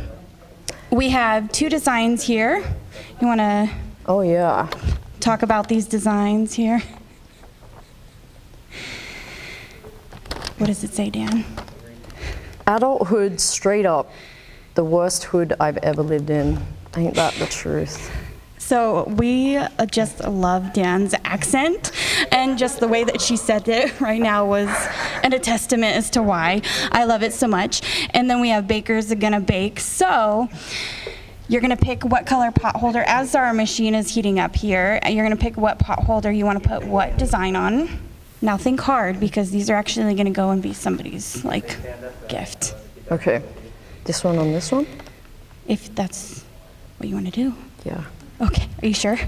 Speaker 13: we have 2 designs here. You wanna
Speaker 12: Oh, yeah.
Speaker 13: talk about these designs here. What does it say, Dan?
Speaker 12: Adulthood, straight up, the worst hood I've ever lived in. Ain't that the truth?
Speaker 13: So we just love Dan's accent, and just the way that she said it right now was a testament as to why I love it so much. And then we have bakers are gonna bake. So you're gonna pick what color pot holder. As our machine is heating up here, you're gonna pick what pot holder you wanna put what design on. Now think hard, because these are actually gonna go and be somebody's like gift.
Speaker 12: Okay. This one on this one?
Speaker 13: If that's what you wanna do.
Speaker 12: Yeah.
Speaker 13: Okay, are you sure?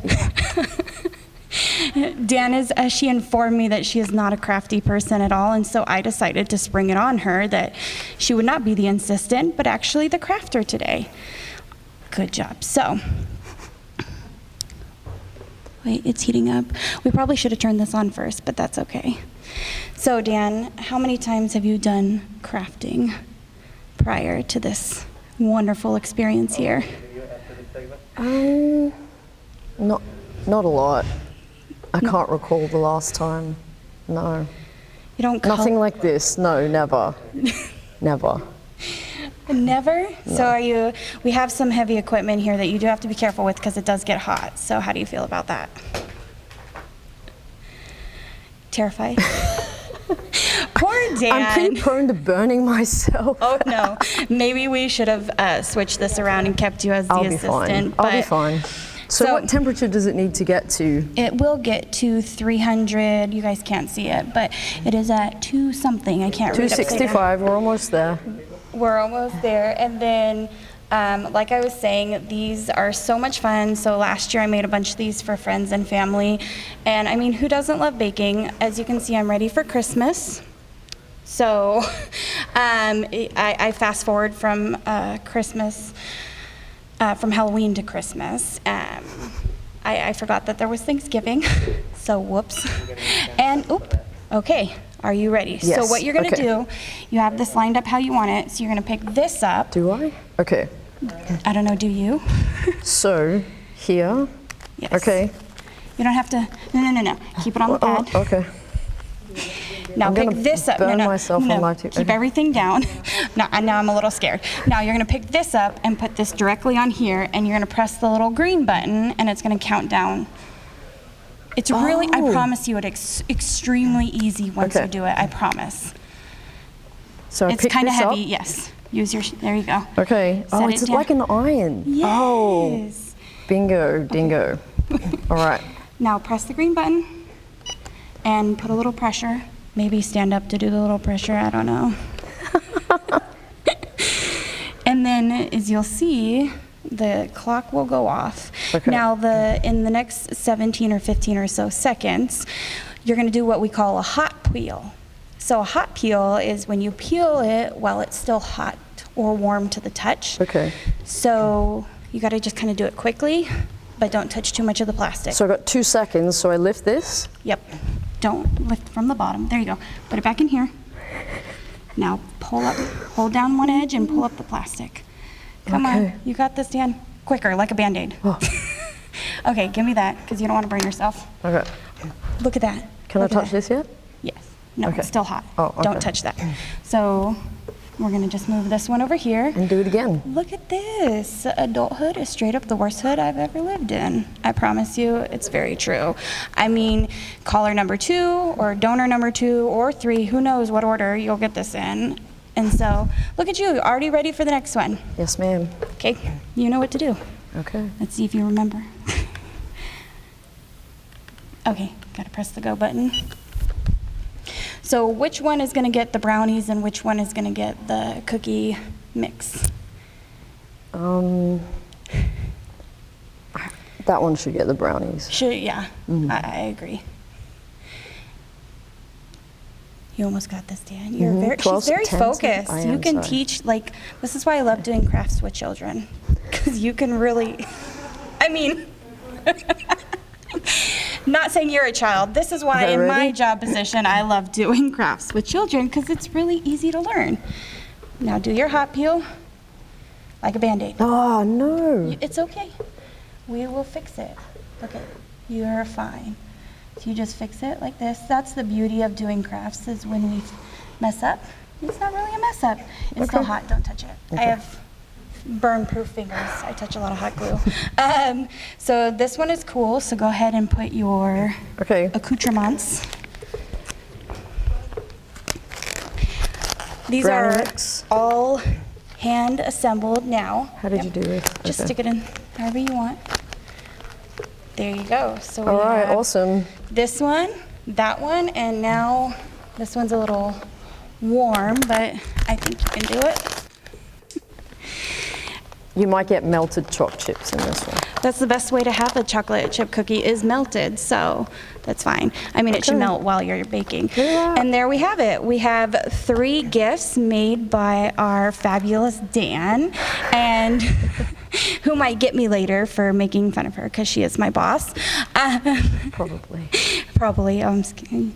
Speaker 13: Dan she informed me that she is not a crafty person at all, and so I decided to spring it on her that she would not be the assistant, but actually the crafter today. Good job. So, wait, it's heating up. We probably should have turned this on first, but that's okay. So Dan, how many times have you done crafting prior to this wonderful experience here?
Speaker 12: Not a lot. I can't recall the last time. No.
Speaker 13: You don't
Speaker 12: Nothing like this. No, never. Never.
Speaker 13: Never?
Speaker 12: No.
Speaker 13: So we have some heavy equipment here that you do have to be careful with because it does get hot. So how do you feel about that? Terrified? Poor Dan.
Speaker 12: I'm pretty prone to burning myself.
Speaker 13: Oh no. Maybe we should have switched this around and kept you as the assistant.
Speaker 12: I'll be fine. So what temperature does it need to get to?
Speaker 13: It will get to 300. You guys can't see it, but it is at 2 something. I can't read.
Speaker 12: 265. We're almost there.
Speaker 13: We're almost there. And then, like I was saying, these are so much fun. So last year I made a bunch of these for friends and family. And I mean, who doesn't love baking? As you can see, I'm ready for Christmas. So I fast forward from Christmas. From Halloween to Christmas. I forgot that there was Thanksgiving, so whoops. And okay, are you ready?
Speaker 12: Yes.
Speaker 13: So what you're gonna do, you have this lined up how you want it, so you're gonna pick this up.
Speaker 12: Do I? Okay.
Speaker 13: I don't know, do you?
Speaker 12: So, here.
Speaker 13: Yes.
Speaker 12: Okay.
Speaker 13: You don't have to, no. Keep it on the pad.
Speaker 12: Oh, okay.
Speaker 13: Now
Speaker 12: I'm
Speaker 13: pick
Speaker 12: gonna
Speaker 13: this up.
Speaker 12: burn myself on my
Speaker 13: Keep everything down. Now I'm a little scared. Now you're gonna pick this up and put this directly on here, and you're gonna press the little green button, and it's gonna count down. It's really, I promise you, it's extremely easy once you do it. I promise.
Speaker 12: So
Speaker 13: it's kind of heavy. Yes. Use your. There you go.
Speaker 12: Okay.
Speaker 13: Set
Speaker 12: It's
Speaker 13: it down.
Speaker 12: like an iron.
Speaker 13: Yes.
Speaker 12: Oh. Bingo, dingo. All right.
Speaker 13: Now press the green button and put a little pressure. Maybe stand up to do the little pressure, I don't know. And then, as you'll see, the clock will go off.
Speaker 12: Okay.
Speaker 13: Now, in the next 17 or 15 or so seconds, you're gonna do what we call a hot peel. So a hot peel is when you peel it while it's still hot or warm to the touch.
Speaker 12: Okay.
Speaker 13: So you gotta just kind of do it quickly, but don't touch too much of the plastic.
Speaker 12: So I've got 2 seconds, so I lift this?
Speaker 13: Yep. Don't lift from the bottom. There you go. Put it back in here. Now pull up, hold down one edge and pull up the plastic. Come on, you got this, Dan. Quicker, like a Band-Aid.
Speaker 12: Oh.
Speaker 13: Okay, give me that, because you don't want to burn yourself.
Speaker 12: Okay.
Speaker 13: Look at that.
Speaker 12: Can I touch this yet?
Speaker 13: Yes. No, it's still hot.
Speaker 12: Oh, okay.
Speaker 13: Don't touch that. So we're gonna just move this one over here.
Speaker 12: And do it again.
Speaker 13: Look at this. Adulthood is straight up the worst hood I've ever lived in. I promise you, it's very true. I mean, caller number 2 or donor number 2 or 3, who knows what order you'll get this in. And so, look at you, already ready for the next one.
Speaker 12: Yes, ma'am.
Speaker 13: Okay, you know what to do.
Speaker 12: Okay.
Speaker 13: Let's see if you remember. Okay, gotta press the go button. So which one is gonna get the brownies and which one is gonna get the cookie mix?
Speaker 12: That one should get the brownies.
Speaker 13: Yeah, I agree. You almost got this, Dan. She's very focused. You can teach, like, this is why I love doing crafts with children. Because you can really, I mean, not saying you're a child. This is why in my job position, I love doing crafts with children because it's really easy to learn. Now do your hot peel like a Band-Aid.
Speaker 12: Oh, no.
Speaker 13: It's okay. We will fix it.
Speaker 14: Look at, you're fine. So you just fix it like this. That's the beauty of doing crafts, is when we mess up, it's not really a mess up. It's still hot, don't touch it. I have burn-proof fingers. I touch a lot of hot glue. So this one is cool, so go ahead and put your accoutrements. These are all hand assembled now.
Speaker 12: How did you do this?
Speaker 14: Just stick it in however you want. There you go. So
Speaker 12: all right, awesome.
Speaker 14: This one, that one, and now this one's a little warm, but I think you can do it.
Speaker 12: You might get melted chocolate chips in this one.
Speaker 14: That's the best way to have a chocolate chip cookie, is melted, so that's fine. I mean, it should melt while you're baking. And there we have it. We have 3 gifts made by our fabulous Dan, and who might get me later for making fun of her because she is my boss. Probably. I'm just kidding.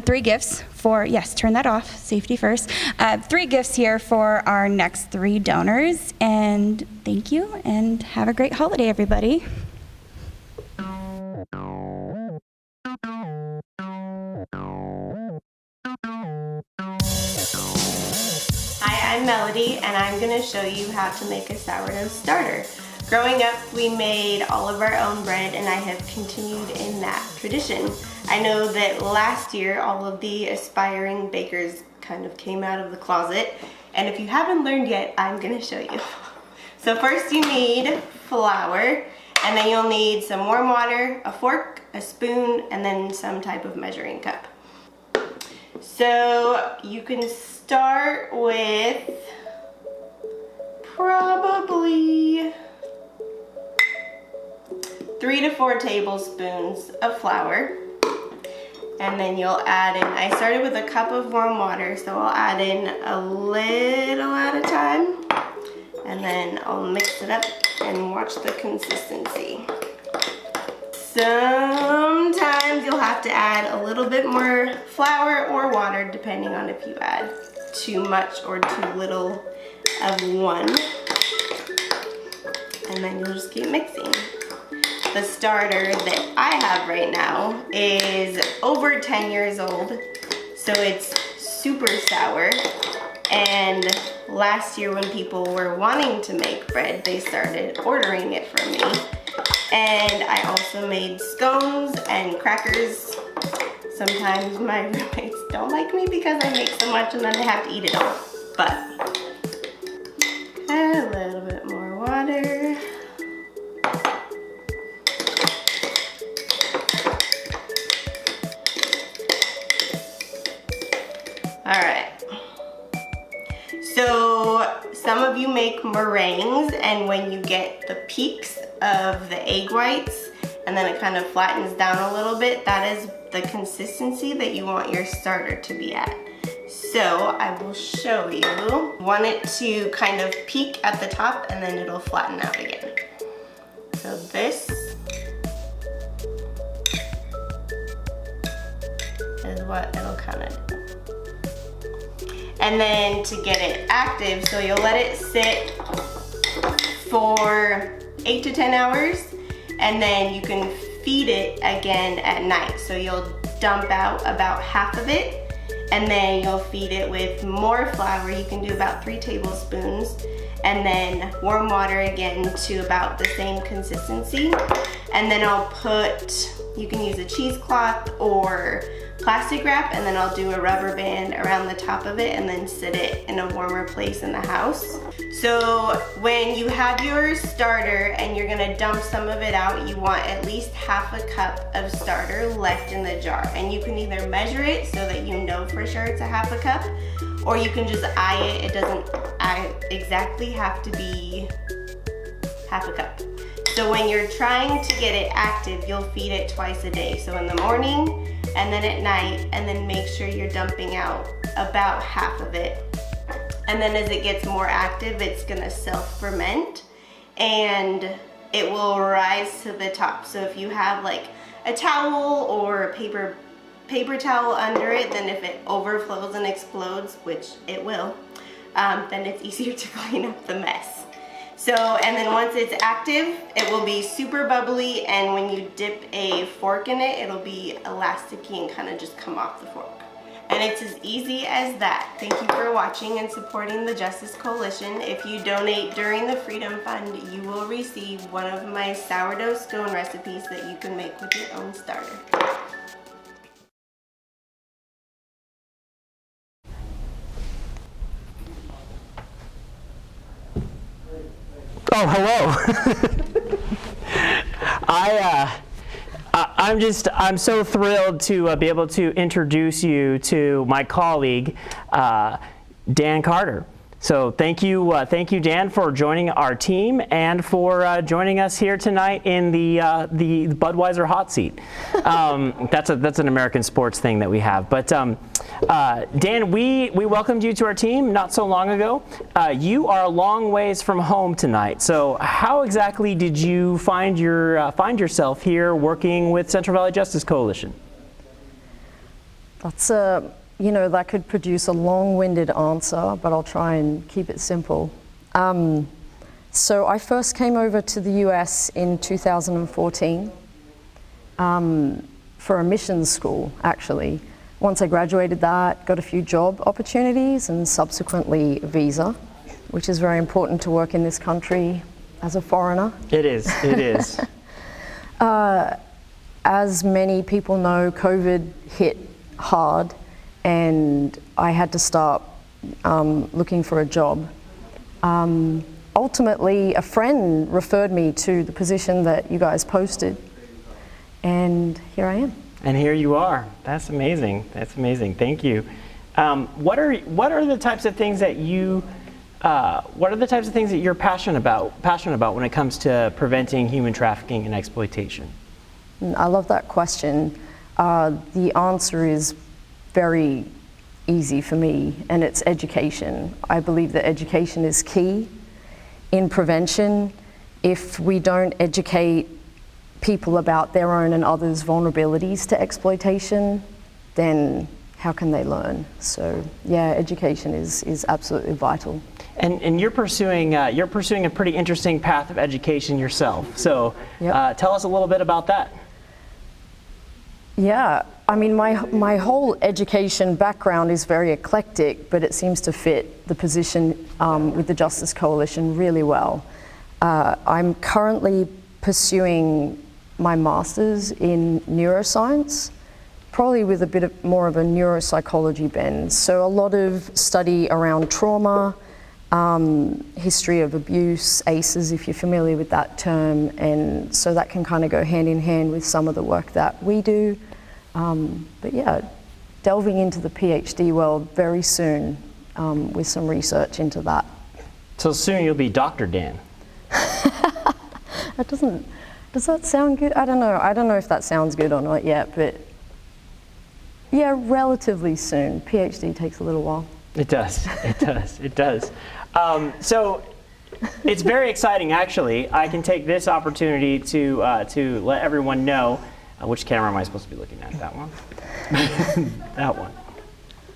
Speaker 14: 3 gifts for, yes, turn that off, safety first. 3 gifts here for our next 3 donors, and thank you, and have a great holiday, everybody.
Speaker 15: Hi, I'm Melody, and I'm going to show you how to make a sourdough starter. Growing up, we made all of our own bread, and I have continued in that tradition. I know that last year, all of the aspiring bakers kind of came out of the closet, and if you haven't learned yet, I'm going to show you. So first you need flour, and then you'll need some warm water, a fork, a spoon, and then some type of measuring cup. So you can start with probably 3 to 4 tablespoons of flour, and then you'll add in, I started with a cup of warm water, so I'll add in a little at a time, and then I'll mix it up and watch the consistency. Sometimes you'll have to add a little bit more flour or water depending on if you add too much or too little of one, and then you'll just keep mixing. The starter that I have right now is over 10 years old, so it's super sour, and last year when people were wanting to make bread, they started ordering it from me. And I also made scones and crackers. Sometimes my roommates don't like me because I make so much and then they have to eat it all. But a little bit more water. All right. So some of you make meringues, and when you get the peaks of the egg whites and then it kind of flattens down a little bit, that is the consistency that you want your starter to be at. So I will show you. You want it to kind of peak at the top and then it'll flatten out again. So this is what it'll kind of do. And then to get it active, so you'll let it sit for 8 to 10 hours, and then you can feed it again at night. So you'll dump out about half of it, and then you'll feed it with more flour. You can do about 3 tablespoons, and then warm water again to about the same consistency. And then I'll put, you can use a cheesecloth or plastic wrap, and then I'll do a rubber band around the top of it and then sit it in a warmer place in the house. So when you have your starter and you're gonna dump some of it out, you want at least half a cup of starter left in the jar. And you can either measure it so that you know for sure it's a half a cup, or you can just eye it. It doesn't exactly have to be half a cup. So when you're trying to get it active, you'll feed it twice a day. So in the morning and then at night, and then make sure you're dumping out about half of it. And then as it gets more active, it's gonna self-ferment and it will rise to the top. So if you have like a towel or a paper towel under it, then if it overflows and explodes, which it will, then it's easier to clean up the mess. So, and then once it's active, it will be super bubbly, and when you dip a fork in it, it'll be elasticy and kind of just come off the fork. And it's as easy as that. Thank you for watching and supporting the Justice Coalition. If you donate during the Freedom Fund, you will receive one of my sourdough scone recipes that you can make with your own starter.
Speaker 1: Oh, hello. I'm so thrilled to be able to introduce you to my colleague, Dan Carter. So thank you, Dan, for joining our team and for joining us here tonight in the Budweiser hot seat. That's an American sports thing that we have. But Dan, we welcomed you to our team not so long ago. You are a long ways from home tonight. So how exactly did you find yourself here working with Central Valley Justice Coalition?
Speaker 12: That's that could produce a long-winded answer, but I'll try and keep it simple. So I first came over to the US in 2014 for a missions school, actually. Once I graduated that, got a few job opportunities and subsequently a visa, which is very important to work in this country as a foreigner.
Speaker 1: It is.
Speaker 12: As many people know, COVID hit hard, and I had to start looking for a job. Ultimately, a friend referred me to the position that you guys posted, and here I am.
Speaker 1: And here you are. That's amazing. That's amazing. Thank you. What are the types of things that you're passionate about when it comes to preventing human trafficking and exploitation?
Speaker 12: I love that question. The answer is very easy for me, and it's education. I believe that education is key in prevention. If we don't educate people about their own and others' vulnerabilities to exploitation, then how can they learn? So yeah, education is absolutely vital.
Speaker 1: And you're pursuing a pretty interesting path of education yourself. So tell us a little bit about that.
Speaker 12: Yeah, I mean, my whole education background is very eclectic, but it seems to fit the position with the Justice Coalition really well. I'm currently pursuing my master's in neuroscience, probably with a bit more of a neuropsychology bend. So a lot of study around trauma, history of abuse, ACEs, if you're familiar with that term, and so that can kind of go hand in hand with some of the work that we do. But yeah, delving into the PhD world very soon with some research into that.
Speaker 1: So soon you'll be Dr. Dan.
Speaker 12: Does that sound good? I don't know if that sounds good or not yet, but yeah, relatively soon. PhD takes a little while.
Speaker 1: It does. So it's very exciting, actually. I can take this opportunity to let everyone know. Which camera am I supposed to be looking at? That one?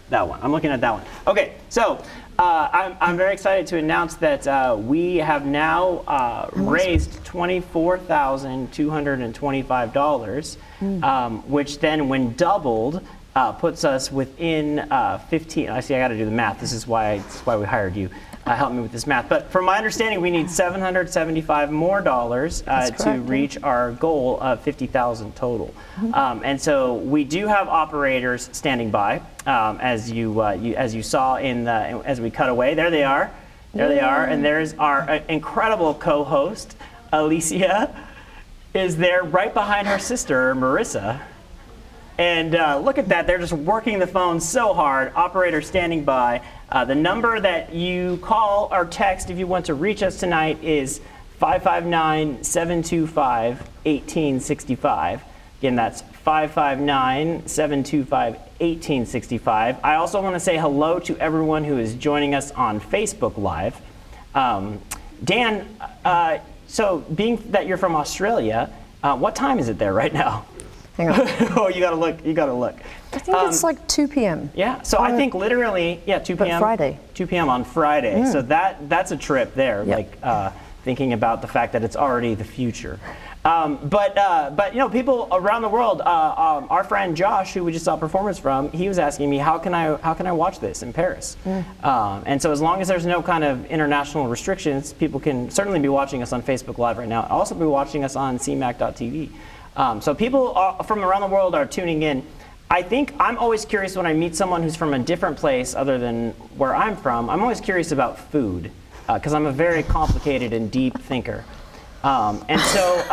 Speaker 1: That one. I'm looking at that one. Okay, so I'm very excited to announce that we have now raised $24,225, which then, when doubled, puts us within 15. I see. I got to do the math. This is why we hired you. Help me with this math. But from my understanding, we need $775 more to reach our goal of $50,000 total. And so we do have operators standing by, as you saw as we cut away. There they are. They are. And there's our incredible co-host, Alicia, is there right behind her sister, Marissa. And look at that, they're just working the phone so hard. Operator standing by. The number that you call or text if you want to reach us tonight is 559-725-1865. Again, that's 559-725-1865. I also want to say hello to everyone who is joining us on Facebook Live. Dan, so being that you're from Australia, what time is it there right now?
Speaker 12: Hang on.
Speaker 1: Oh, you gotta look.
Speaker 12: I think it's like 2 p.m.
Speaker 1: Yeah, so I think literally, 2 p.m.
Speaker 12: But Friday.
Speaker 1: 2 p.m. on Friday.
Speaker 12: Yeah.
Speaker 1: So that's a trip there.
Speaker 12: Yep.
Speaker 1: thinking about the fact that it's already the future. But you know, people around the world, our friend Josh, who we just saw a performance from, he was asking me, how can I watch this in Paris? And so as long as there's no kind of international restrictions, people can certainly be watching us on Facebook Live right now. Also be watching us on CMAC.tv. So people from around the world are tuning in. I think I'm always curious when I meet someone who's from a different place other than where I'm from. I'm always curious about food because I'm a very complicated and deep thinker. And so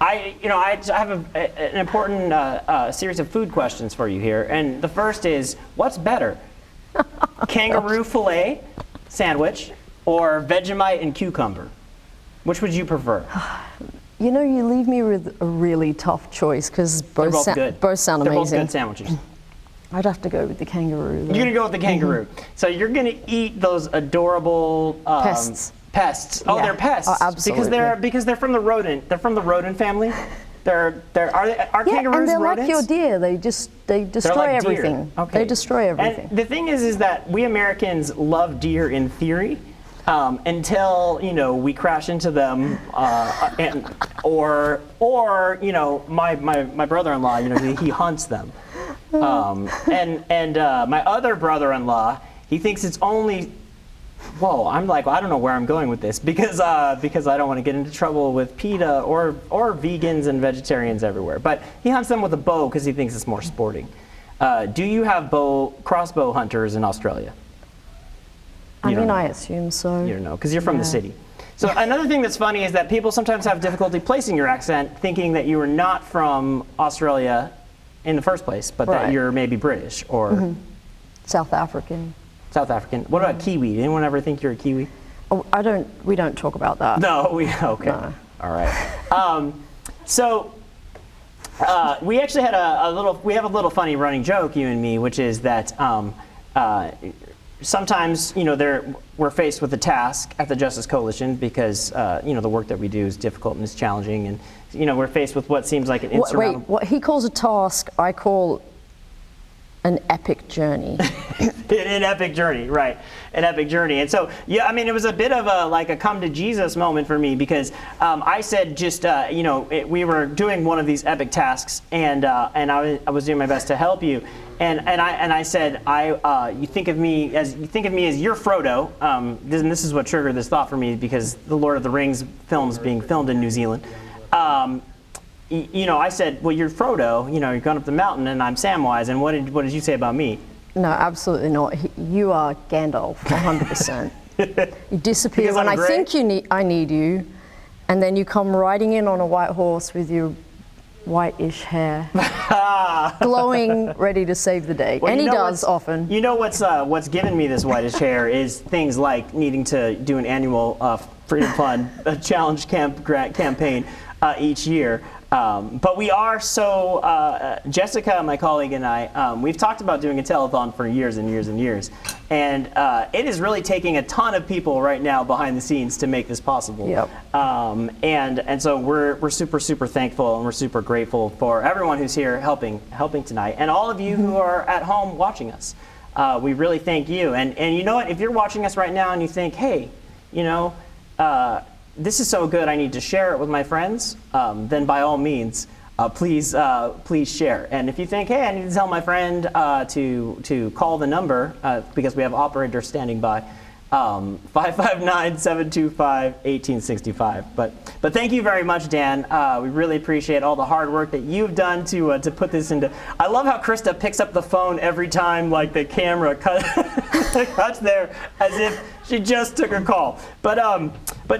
Speaker 1: I have an important series of food questions for you here. And the first is, what's better, kangaroo fillet sandwich or Vegemite and cucumber? Which would you prefer?
Speaker 12: You know, you leave me with a really tough choice because both sound amazing.
Speaker 1: They're both good sandwiches.
Speaker 12: I'd have to go with the kangaroo, though.
Speaker 1: You're gonna go with the kangaroo. So you're gonna eat those adorable
Speaker 12: pests.
Speaker 1: Pests. Oh,
Speaker 12: Yeah.
Speaker 1: they're pests.
Speaker 12: Oh, absolutely.
Speaker 1: Because they're from the rodent. They're from the rodent family. Are kangaroos
Speaker 12: and they're
Speaker 1: rodents?
Speaker 12: like your deer. They destroy
Speaker 1: like deer.
Speaker 12: everything.
Speaker 1: Okay.
Speaker 12: They destroy everything.
Speaker 1: And the thing is that we Americans love deer in theory. Until we crash into them, or my brother-in-law, he hunts them, and my other brother-in-law, he thinks it's only. Whoa, I'm like, well, I don't know where I'm going with this because I don't want to get into trouble with PETA or vegans and vegetarians everywhere. But he hunts them with a bow because he thinks it's more sporting. Do you have crossbow hunters in Australia?
Speaker 12: I assume so.
Speaker 1: You don't know, because you're from the city. So another thing that's funny is that people sometimes have difficulty placing your accent, thinking that you are not from Australia in the first place, but that you're maybe British or
Speaker 12: South African.
Speaker 1: South African. What about Kiwi? Did anyone ever think you're a Kiwi?
Speaker 12: Oh, we don't talk about that.
Speaker 1: No, okay. No. All right. We actually had we have a little funny running joke, you and me, which is that sometimes, we're faced with a task at the Justice Coalition because, the work that we do is difficult and is challenging, and, we're faced with what seems like an insurmountable...
Speaker 12: Wait, what he calls a task, I call an epic journey.
Speaker 1: An epic journey, right. An epic journey. And so, it was a bit of a come to Jesus moment for me because I said we were doing one of these epic tasks and I was doing my best to help you. And I said, you think of me as your Frodo. This is what triggered this thought for me because the Lord of the Rings film's being filmed in New Zealand. I said, well, you're Frodo. You're going up the mountain, and I'm Samwise. And what did you say about me?
Speaker 12: No, absolutely not. You are Gandalf, 100%. You disappear when I think I need you, and then you come riding in on a white horse with your whitish hair, glowing, ready to save the day. Well, and he does often.
Speaker 1: You know what's given me this whitish hair is things like needing to do an annual Freedom Fund challenge campaign each year. But we are Jessica, my colleague, and I, we've talked about doing a telethon for years and years and years. And it is really taking a ton of people right now behind the scenes to make this possible.
Speaker 12: Yep.
Speaker 1: And so we're super, super thankful and we're super grateful for everyone who's here helping tonight. And all of you who are at home watching us. We really thank you. And you know what? If you're watching us right now and you think, hey, this is so good, I need to share it with my friends, then by all means, please share. And if you think, hey, I need to tell my friend to call the number, because we have operators standing by, 559-725-1865. But thank you very much, Dan. We really appreciate all the hard work that you've done to put this into. I love how Krista picks up the phone every time like the camera cuts there as if she just took her call. But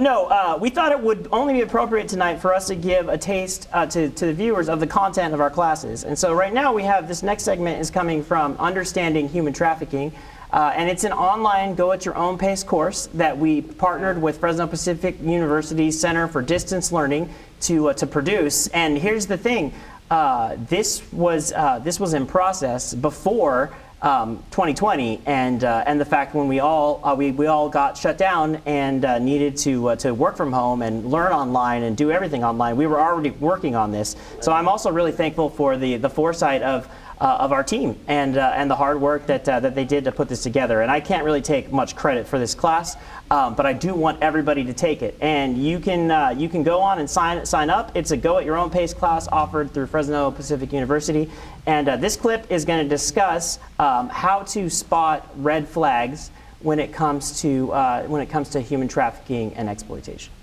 Speaker 1: no, we thought it would only be appropriate tonight for us to give a taste to the viewers of the content of our classes. And so right now we have this next segment is coming from Understanding Human Trafficking. And it's an online go-at-your-own-pace course that we partnered with Fresno Pacific University's Center for Distance Learning to produce. And here's the thing: this was in process before 2020 and the fact when we all got shut down and needed to work from home and learn online and do everything online. We were already working on this. So I'm also really thankful for the foresight of our team and the hard work that they did to put this together. And I can't really take much credit for this class, but I do want everybody to take it. And you can go on and sign up. It's a go at your own pace class offered through Fresno Pacific University. And this clip is going to discuss how to spot red flags when it comes to human trafficking and exploitation.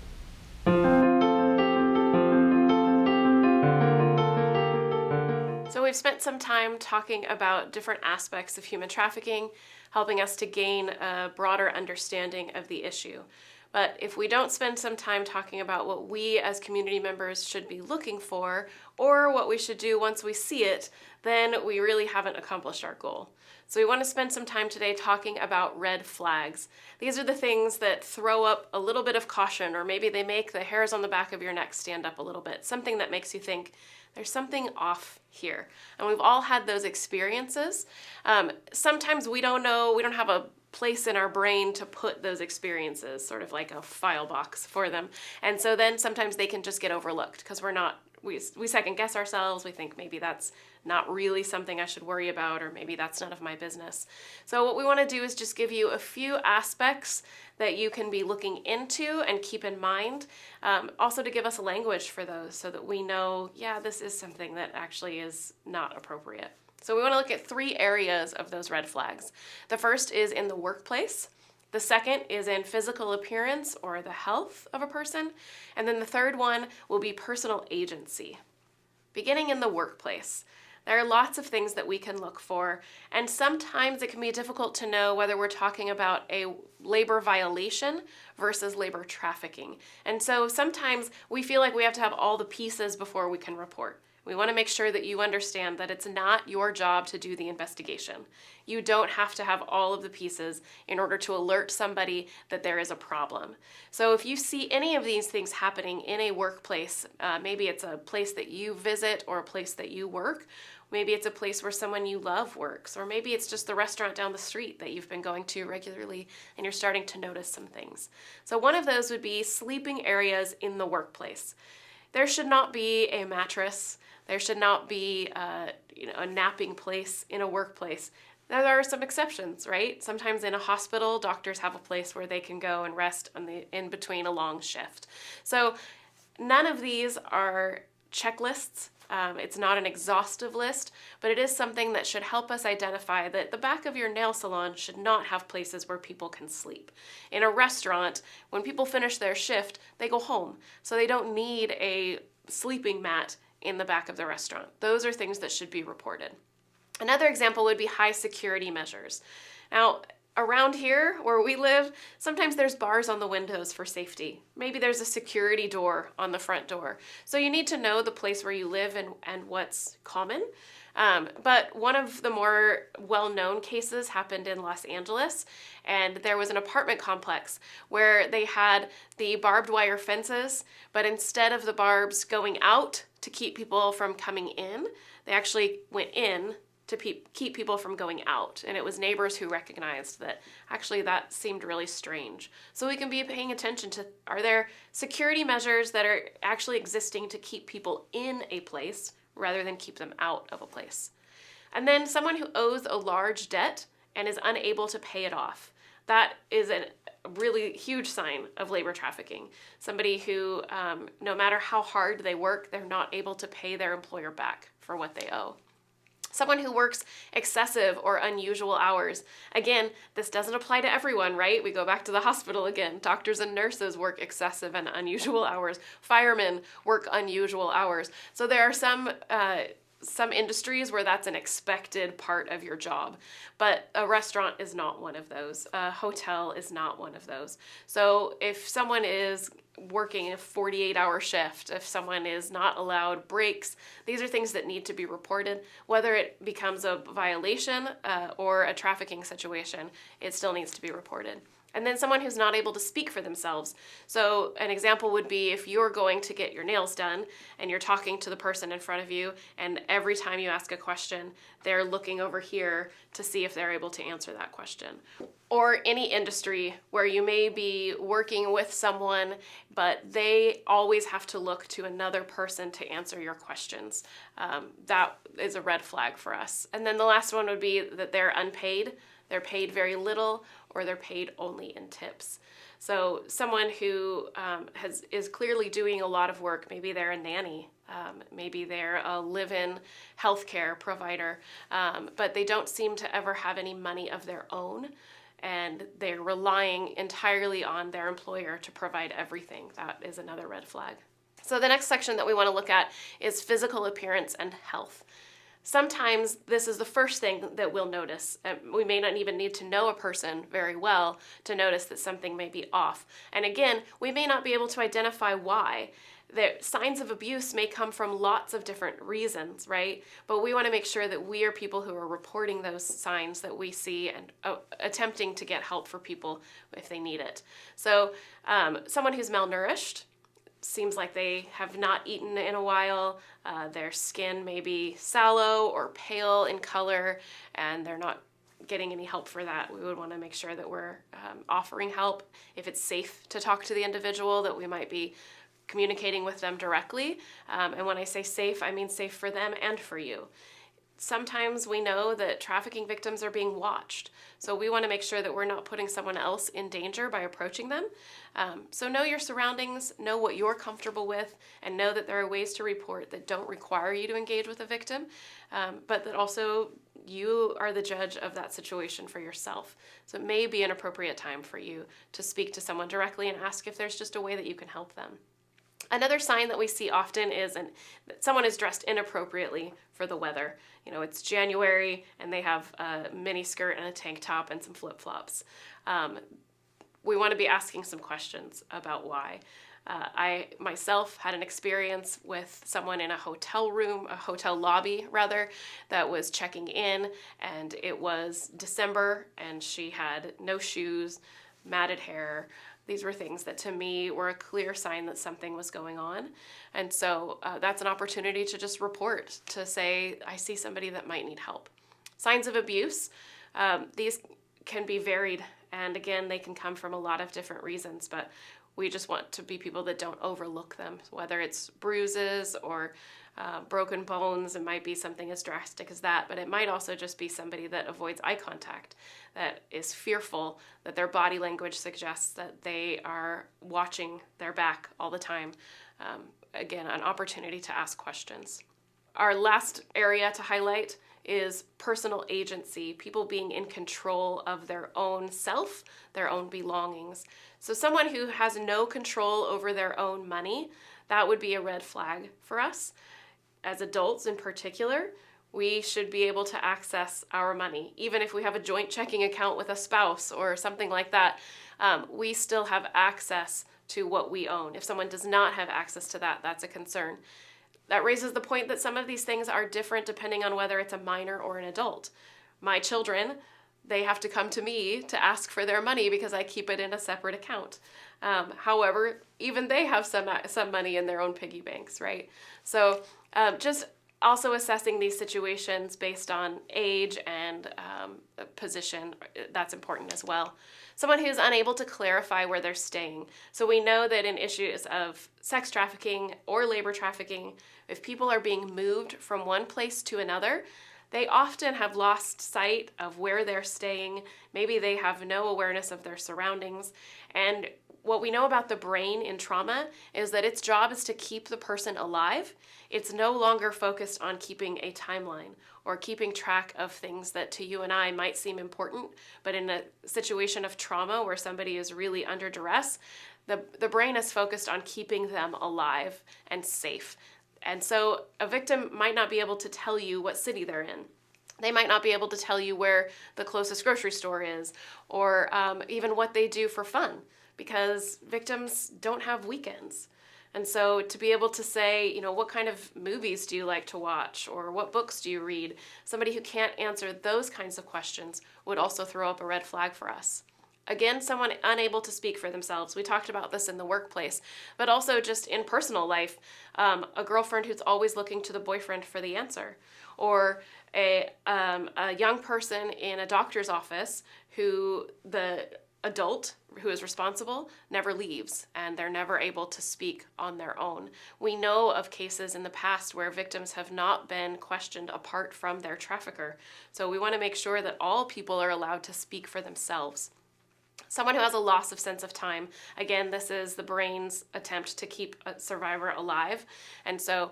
Speaker 16: So we've spent some time talking about different aspects of human trafficking, helping us to gain a broader understanding of the issue. But if we don't spend some time talking about what we as community members should be looking for, or what we should do once we see it, then we really haven't accomplished our goal. So we want to spend some time today talking about red flags. These are the things that throw up a little bit of caution, or maybe they make the hairs on the back of your neck stand up a little bit, something that makes you think, there's something off here. And we've all had those experiences. Sometimes we don't know, we don't have a place in our brain to put those experiences, sort of like a file box for them. And so then sometimes they can just get overlooked because we second guess ourselves. We think maybe that's not really something I should worry about, or maybe that's none of my business. So what we want to do is just give you a few aspects that you can be looking into and keep in mind, also to give us a language for those so that we know, yeah, this is something that actually is not appropriate. So we want to look at 3 areas of those red flags. The first is in the workplace. The second is in physical appearance or the health of a person. And then the third one will be personal agency. Beginning in the workplace, there are lots of things that we can look for, and sometimes it can be difficult to know whether we're talking about a labor violation versus labor trafficking. And so sometimes we feel like we have to have all the pieces before we can report. We want to make sure that you understand that it's not your job to do the investigation. You don't have to have all of the pieces in order to alert somebody that there is a problem. So if you see any of these things happening in a workplace, maybe it's a place that you visit or a place that you work, maybe it's a place where someone you love works, or maybe it's just the restaurant down the street that you've been going to regularly and you're starting to notice some things. So one of those would be sleeping areas in the workplace. There should not be a mattress. There should not be a napping place in a workplace. Now, there are some exceptions, right? Sometimes in a hospital, doctors have a place where they can go and rest in between a long shift. So none of these are checklists. It's not an exhaustive list, but it is something that should help us identify that the back of your nail salon should not have places where people can sleep. In a restaurant, when people finish their shift, they go home, so they don't need a sleeping mat in the back of the restaurant. Those are things that should be reported. Another example would be high security measures. Now, around here where we live, sometimes there's bars on the windows for safety. Maybe there's a security door on the front door. So you need to know the place where you live and what's common. But one of the more well-known cases happened in Los Angeles, and there was an apartment complex where they had the barbed wire fences, but instead of the barbs going out to keep people from coming in, they actually went in to keep people from going out. And it was neighbors who recognized that actually that seemed really strange. So we can be paying attention to, are there security measures that are actually existing to keep people in a place rather than keep them out of a place? And then someone who owes a large debt and is unable to pay it off. That is a really huge sign of labor trafficking. Somebody who, no matter how hard they work, they're not able to pay their employer back for what they owe. Someone who works excessive or unusual hours. Again, this doesn't apply to everyone, right? We go back to the hospital again. Doctors and nurses work excessive and unusual hours. Firemen work unusual hours. So there are some industries where that's an expected part of your job, but a restaurant is not one of those. A hotel is not one of those. So if someone is working a 48-hour shift, if someone is not allowed breaks, these are things that need to be reported. Whether it becomes a violation or a trafficking situation, it still needs to be reported. And then someone who's not able to speak for themselves. So an example would be if you're going to get your nails done and you're talking to the person in front of you, and every time you ask a question, they're looking over here to see if they're able to answer that question. Or any industry where you may be working with someone, but they always have to look to another person to answer your questions. That is a red flag for us. And then the last one would be that they're unpaid. They're paid very little, or they're paid only in tips. So someone who is clearly doing a lot of work, maybe they're a nanny, maybe they're a live-in healthcare provider, but they don't seem to ever have any money of their own, and they're relying entirely on their employer to provide everything. That is another red flag. So the next section that we want to look at is physical appearance and health. Sometimes this is the first thing that we'll notice. We may not even need to know a person very well to notice that something may be off. And again, we may not be able to identify why. The signs of abuse may come from lots of different reasons, right? But we want to make sure that we are people who are reporting those signs that we see and attempting to get help for people if they need it. So someone who's malnourished, seems like they have not eaten in a while, their skin may be sallow or pale in color, and they're not getting any help for that. We would want to make sure that we're offering help. If it's safe to talk to the individual, that we might be communicating with them directly. And when I say safe, I mean safe for them and for you. Sometimes we know that trafficking victims are being watched, so we want to make sure that we're not putting someone else in danger by approaching them. So know your surroundings, know what you're comfortable with, and know that there are ways to report that don't require you to engage with a victim, but that also you are the judge of that situation for yourself. So it may be an appropriate time for you to speak to someone directly and ask if there's just a way that you can help them. Another sign that we see often is that someone is dressed inappropriately for the weather. You know, it's January and they have a mini skirt and a tank top and some flip-flops. We want to be asking some questions about why. I myself had an experience with someone in a hotel lobby rather, that was checking in, and it was December and she had no shoes, matted hair. These were things that to me were a clear sign that something was going on. And so that's an opportunity to just report, to say, I see somebody that might need help. Signs of abuse, these can be varied. And again, they can come from a lot of different reasons, but we just want to be people that don't overlook them, whether it's bruises or broken bones. It might be something as drastic as that, but it might also just be somebody that avoids eye contact, that is fearful, that their body language suggests that they are watching their back all the time. Again, an opportunity to ask questions. Our last area to highlight is personal agency, people being in control of their own self, their own belongings. So someone who has no control over their own money, that would be a red flag for us. As adults in particular, we should be able to access our money. Even if we have a joint checking account with a spouse or something like that, we still have access to what we own. If someone does not have access to that, that's a concern. That raises the point that some of these things are different depending on whether it's a minor or an adult. My children, they have to come to me to ask for their money because I keep it in a separate account. However, even they have some money in their own piggy banks, right? So just also assessing these situations based on age and position, that's important as well. Someone who's unable to clarify where they're staying. So we know that in issues of sex trafficking or labor trafficking, if people are being moved from one place to another, they often have lost sight of where they're staying. Maybe they have no awareness of their surroundings. And what we know about the brain in trauma is that its job is to keep the person alive. It's no longer focused on keeping a timeline or keeping track of things that to you and I might seem important, but in a situation of trauma where somebody is really under duress, the brain is focused on keeping them alive and safe. And so a victim might not be able to tell you what city they're in. They might not be able to tell you where the closest grocery store is, or even what they do for fun, because victims don't have weekends. And so to be able to say, you know, what kind of movies do you like to watch, or what books do you read? Somebody who can't answer those kinds of questions would also throw up a red flag for us. Again, someone unable to speak for themselves. We talked about this in the workplace, but also just in personal life. A girlfriend who's always looking to the boyfriend for the answer, or a young person in a doctor's office who the adult who is responsible never leaves, and they're never able to speak on their own. We know of cases in the past where victims have not been questioned apart from their trafficker. So we want to make sure that all people are allowed to speak for themselves. Someone who has a loss of sense of time, again, this is the brain's attempt to keep a survivor alive. And so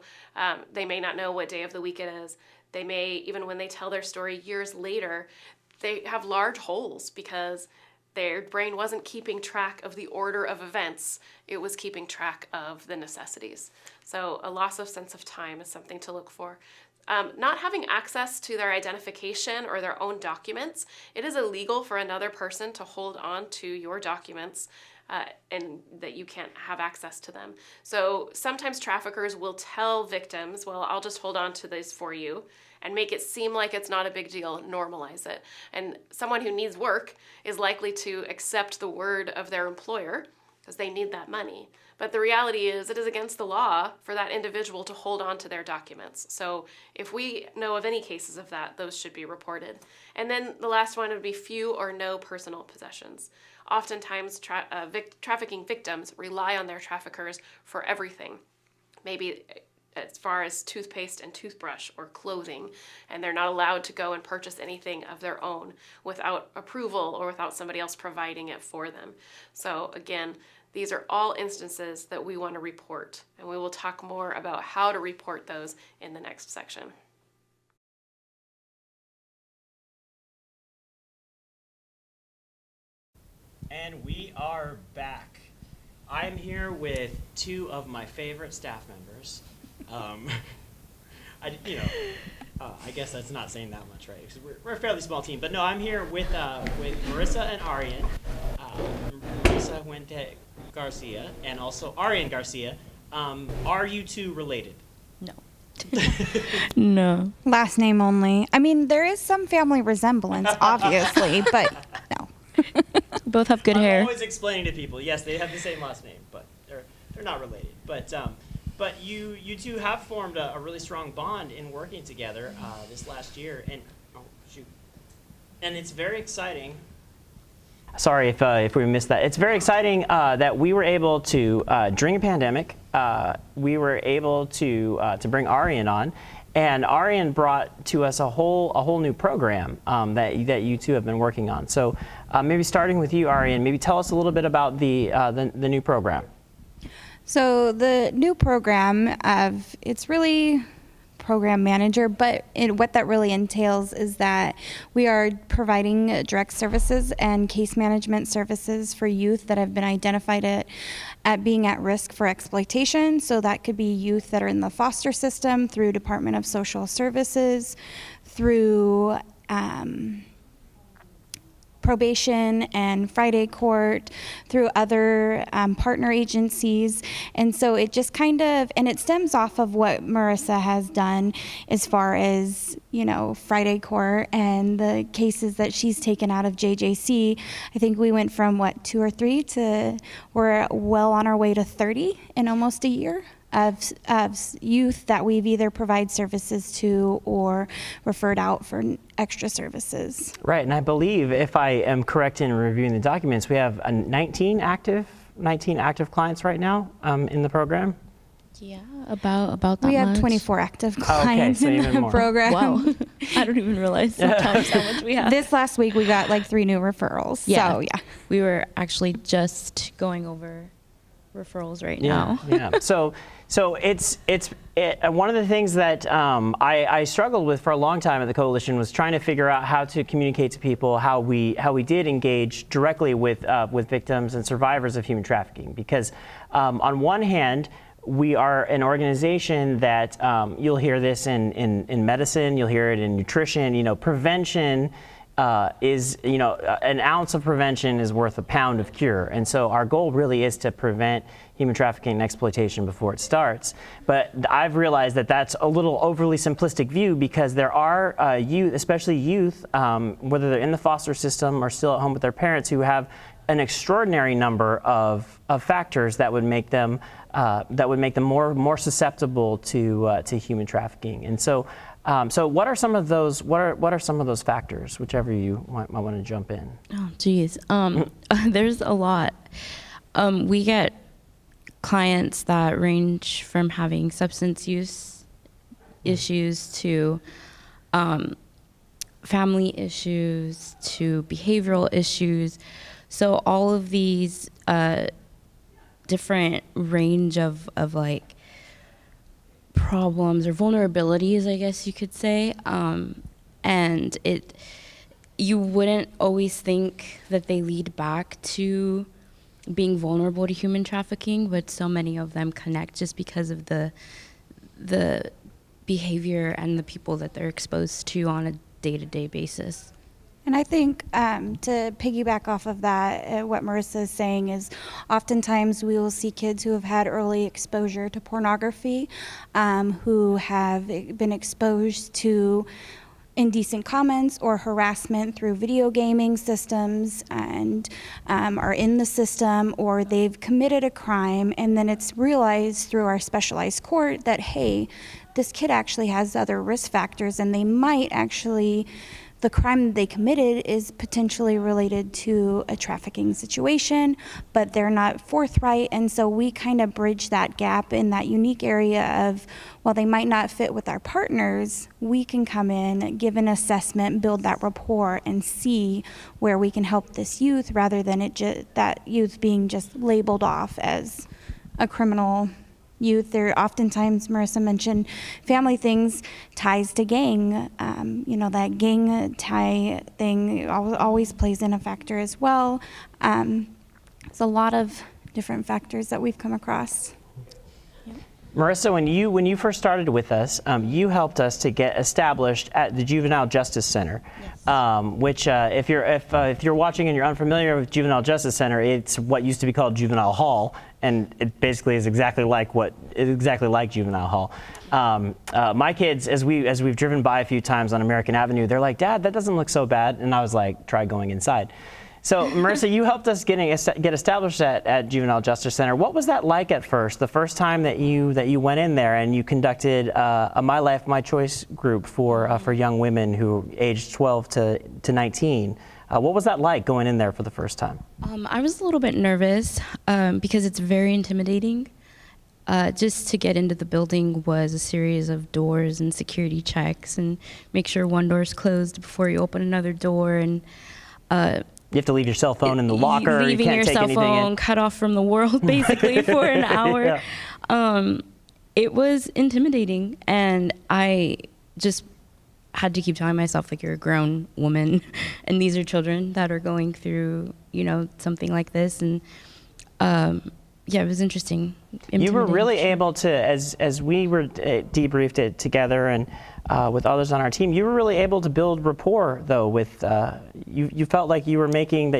Speaker 16: they may not know what day of the week it is. They may, even when they tell their story years later, they have large holes because their brain wasn't keeping track of the order of events. It was keeping track of the necessities. So a loss of sense of time is something to look for. Not having access to their identification or their own documents. It is illegal for another person to hold on to your documents and that you can't have access to them. So sometimes traffickers will tell victims, well, I'll just hold on to this for you, and make it seem like it's not a big deal, normalize it. And someone who needs work is likely to accept the word of their employer because they need that money. But the reality is it is against the law for that individual to hold on to their documents. So if we know of any cases of that, those should be reported. And then the last one would be few or no personal possessions. Oftentimes trafficking victims rely on their traffickers for everything. Maybe as far as toothpaste and toothbrush or clothing, and they're not allowed to go and purchase anything of their own without approval or without somebody else providing it for them. So again, these are all instances that we want to report, and we will talk more about how to report those in the next section.
Speaker 1: And we are back. I'm here with two of my favorite staff members. I guess that's not saying that much, right? Because we're a fairly small team. But no, I'm here with Marissa and Arian. Marissa Huente Garcia and also Arian Garcia. Are you two related?
Speaker 14: No.
Speaker 13: No. Last name only. I mean, there is some family resemblance, obviously, but no.
Speaker 14: Both have good hair.
Speaker 1: I'm always explaining to people, yes, they have the same last name, but they're not related. But you two have formed a really strong bond in working together this last year, and it's very exciting. Sorry if we missed that. It's very exciting that we were able to during a pandemic, we were able to bring Arian on, and Arian brought to us a whole new program that you two have been working on. So maybe starting with you, Arian, maybe tell us a little bit about the new program.
Speaker 13: So the new program, it's really program manager, but what that really entails is that we are providing direct services and case management services for youth that have been identified at being at risk for exploitation. So that could be youth that are in the foster system, through Department of Social Services, through probation and Friday court, through other partner agencies. And so it just kind of, and it stems off of what Marissa has done as far as, Friday court and the cases that she's taken out of JJC. I think we went from 2 or 3 to we're well on our way to 30 in almost a year of youth that we've either provided services to or referred out for extra services.
Speaker 1: Right, and I believe, if I am correct in reviewing the documents, we have 19 active clients right now in the program.
Speaker 14: Yeah, about that much.
Speaker 13: We have 24 active clients in the program.
Speaker 14: Wow, I don't even realize sometimes how much we have.
Speaker 13: This last week we got 3 new referrals.
Speaker 14: Yeah.
Speaker 13: So yeah,
Speaker 14: we were actually just going over referrals right now.
Speaker 1: Yeah. So it's one of the things that I struggled with for a long time at the coalition was trying to figure out how to communicate to people how we did engage directly with victims and survivors of human trafficking. Because on one hand, we are an organization that you'll hear this in medicine, you'll hear it in nutrition. Prevention is, an ounce of prevention is worth a pound of cure. And so our goal really is to prevent human trafficking and exploitation before it starts. But I've realized that that's a little overly simplistic view, because there are youth, especially youth, whether they're in the foster system or still at home with their parents, who have an extraordinary number of factors that would make them more susceptible to human trafficking. And so what are some of those factors? Whichever you might want to jump in.
Speaker 17: Oh, geez. There's a lot. We get clients that range from having substance use issues to family issues to behavioral issues. So all of these different range of like problems or vulnerabilities, I guess you could say, and you wouldn't always think that they lead back to being vulnerable to human trafficking, but so many of them connect just because of the behavior and the people that they're exposed to on a day-to-day basis.
Speaker 14: And I think to piggyback off of that, what Marissa is saying is oftentimes we will see kids who have had early exposure to pornography, who have been exposed to indecent comments or harassment through video gaming systems and are in the system, or they've committed a crime, and then it's realized through our specialized court that, hey, this kid actually has other risk factors, and they might actually, the crime that they committed is potentially related to a trafficking situation, but they're not forthright. And so we kind of bridge that gap in that unique area of, while they might not fit with our partners, we can come in, give an assessment, build that rapport, and see where we can help this youth, rather than that youth being just labeled off as a criminal youth. There oftentimes, Marissa mentioned family things, ties to gang. That gang tie thing always plays in a factor as well. It's a lot of different factors that we've come across.
Speaker 1: Marissa, when you first started with us, you helped us to get established at the Juvenile Justice Center, which if you're watching and you're unfamiliar with Juvenile Justice Center, it's what used to be called Juvenile Hall, and it basically is exactly like Juvenile Hall. My kids, as we've driven by a few times on American Avenue, they're like, "Dad, that doesn't look so bad," and I was like, "Try going inside." So, Marissa, you helped us get established at Juvenile Justice Center. What was that like at first? The first time that you went in there and you conducted a My Life, My Choice group for young women who aged 12 to 19. What was that like going in there for the first time?
Speaker 17: I was a little bit nervous because it's very intimidating. Just to get into the building was a series of doors and security checks, and make sure one door is closed before you open another door, and
Speaker 1: you have to leave your cell phone in the locker.
Speaker 17: Leaving
Speaker 1: you can't
Speaker 17: your
Speaker 1: take
Speaker 17: cell
Speaker 1: anything
Speaker 17: phone
Speaker 1: in.
Speaker 17: cut off from the world, basically, for an hour.
Speaker 1: Yeah.
Speaker 17: It was intimidating, and I just had to keep telling myself, like, you're a grown woman, and these are children that are going through, something like this, and yeah, it was interesting.
Speaker 1: You were really able to, as we were debriefed it together and with others on our team, you were really able to build rapport, though, with you felt like you were making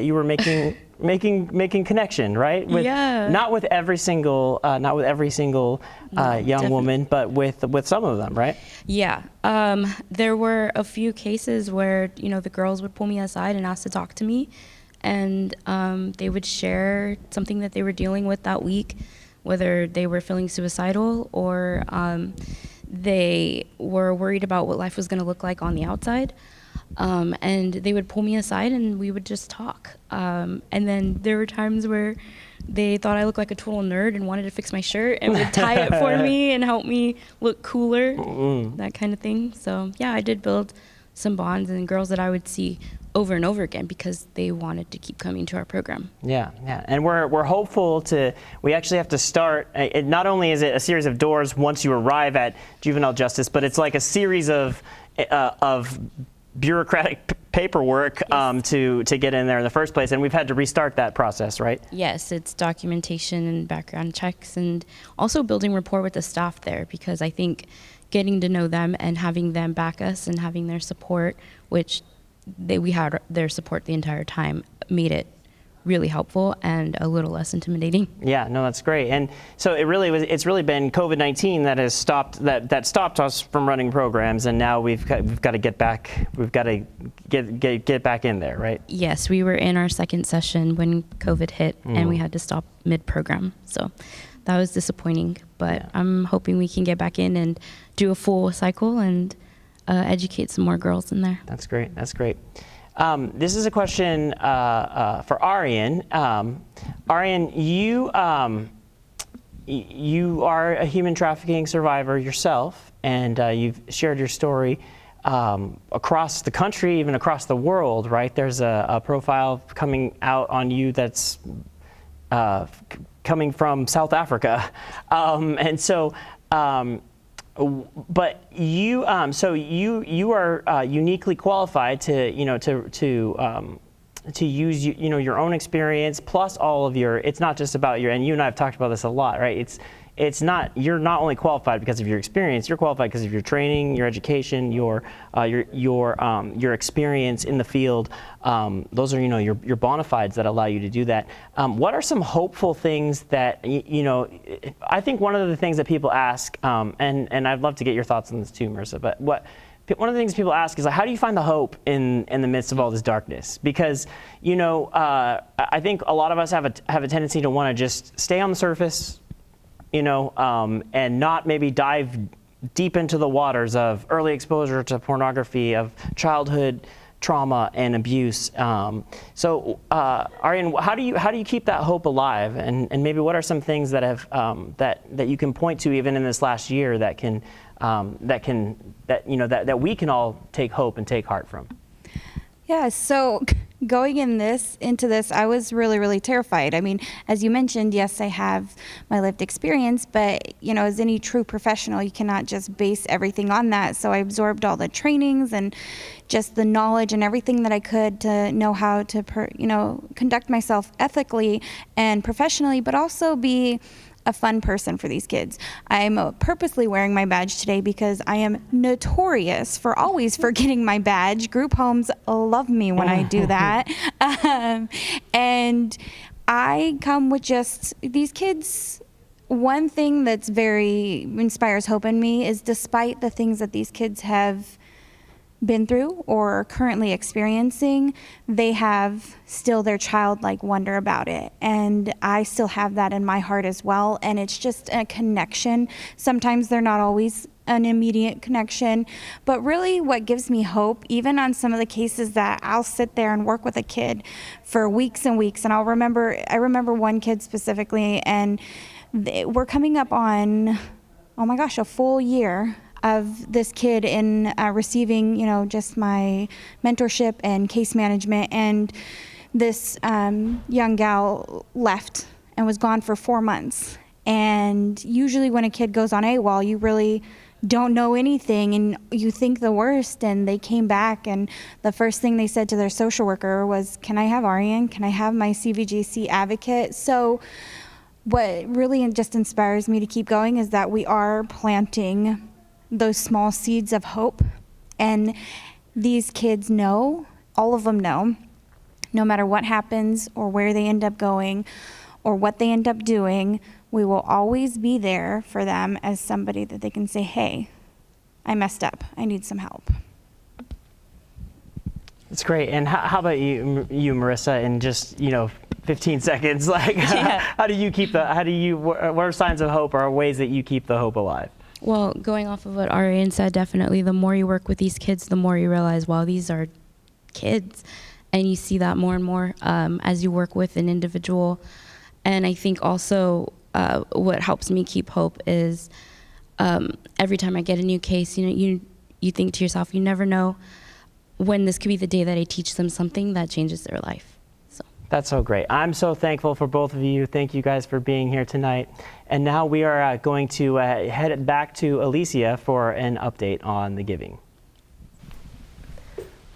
Speaker 1: connection, right?
Speaker 17: Yeah.
Speaker 1: Not with every single young woman, but with some of them, right?
Speaker 17: Yeah. There were a few cases where the girls would pull me aside and ask to talk to me, and they would share something that they were dealing with that week, whether they were feeling suicidal or they were worried about what life was going to look like on the outside. And they would pull me aside and we would just talk. And then there were times where they thought I looked like a total nerd and wanted to fix my shirt and would tie it for me and help me look cooler, that kind of thing. So yeah, I did build some bonds, and girls that I would see over and over again because they wanted to keep coming to our program.
Speaker 1: Yeah, and we're hopeful to. We actually have to start. Not only is it a series of doors once you arrive at juvenile justice, but it's like a series of bureaucratic paperwork to get in there in the first place, and we've had to restart that process, right?
Speaker 17: Yes, it's documentation and background checks, and also building rapport with the staff there, because I think getting to know them and having them back us and having their support, which we had their support the entire time, made it really helpful and a little less intimidating.
Speaker 1: Yeah, no, that's great. And so it's really been COVID-19 that has stopped us from running programs, and now we've got to get back in there, right?
Speaker 17: Yes, we were in our second session when COVID hit, and we had to stop mid-program. So that was disappointing, but I'm hoping we can get back in and do a full cycle and educate some more girls in there.
Speaker 1: That's great. That's great. This is a question for Arian. Arian, you are a human trafficking survivor yourself, and you've shared your story across the country, even across the world, right? There's a profile coming out on you that's coming from South Africa, and so. But you, so you are uniquely qualified to use your own experience plus all of your. It's not just about your. And you and I have talked about this a lot, right? It's not. You're not only qualified because of your experience. You're qualified because of your training, your education, your experience in the field. Those are your bona fides that allow you to do that. What are some hopeful things that I think one of the things that people ask, and I'd love to get your thoughts on this too, Marissa. But one of the things people ask is like, how do you find the hope in the midst of all this darkness? Because I think a lot of us have a tendency to want to just stay on the surface. And not maybe dive deep into the waters of early exposure to pornography, of childhood trauma and abuse. So, Arian, how do you keep that hope alive? And maybe what are some things that have that you can point to even in this last year that we can all take hope and take heart from?
Speaker 14: Yeah, so going into this, I was really, really terrified. I mean, as you mentioned, yes, I have my lived experience, but as any true professional, you cannot just base everything on that. So I absorbed all the trainings and just the knowledge and everything that I could to know how to, conduct myself ethically and professionally, but also be a fun person for these kids. I'm purposely wearing my badge today because I am notorious for always forgetting my badge. Group homes love me when I do that. And I come with just these kids. One thing that's very inspires hope in me is despite the things that these kids have been through or are currently experiencing, they have still their childlike wonder about it. And I still have that in my heart as well. And it's just a connection. Sometimes they're not always an immediate connection, but really what gives me hope, even on some of the cases that I'll sit there and work with a kid for weeks and weeks. And I remember one kid specifically, and we're coming up on, oh my gosh, a full year of this kid in receiving, just my mentorship and case management. And this young gal left and was gone for 4 months. And usually when a kid goes on AWOL, you really don't know anything and you think the worst. And they came back, and the first thing they said to their social worker was, "Can I have Arian? Can I have my CVGC advocate?" So what really just inspires me to keep going is that we are planting those small seeds of hope, and these kids know, all of them know, no matter what happens or where they end up going or what they end up doing, we will always be there for them as somebody that they can say, "Hey, I messed up, I need some help."
Speaker 1: That's great. And how about you, Marissa, in just 15 seconds? Like, how do you keep what are signs of hope or ways that you keep the hope alive?
Speaker 17: Well, going off of what Arian said, definitely the more you work with these kids, the more you realize, wow, these are kids. And you see that more and more as you work with an individual. And I think also what helps me keep hope is every time I get a new case, you think to yourself, you never know when this could be the day that I teach them something that changes their life.
Speaker 1: That's so great. I'm so thankful for both of you. Thank you guys for being here tonight. And now we are going to head back to Alicia for an update on the giving.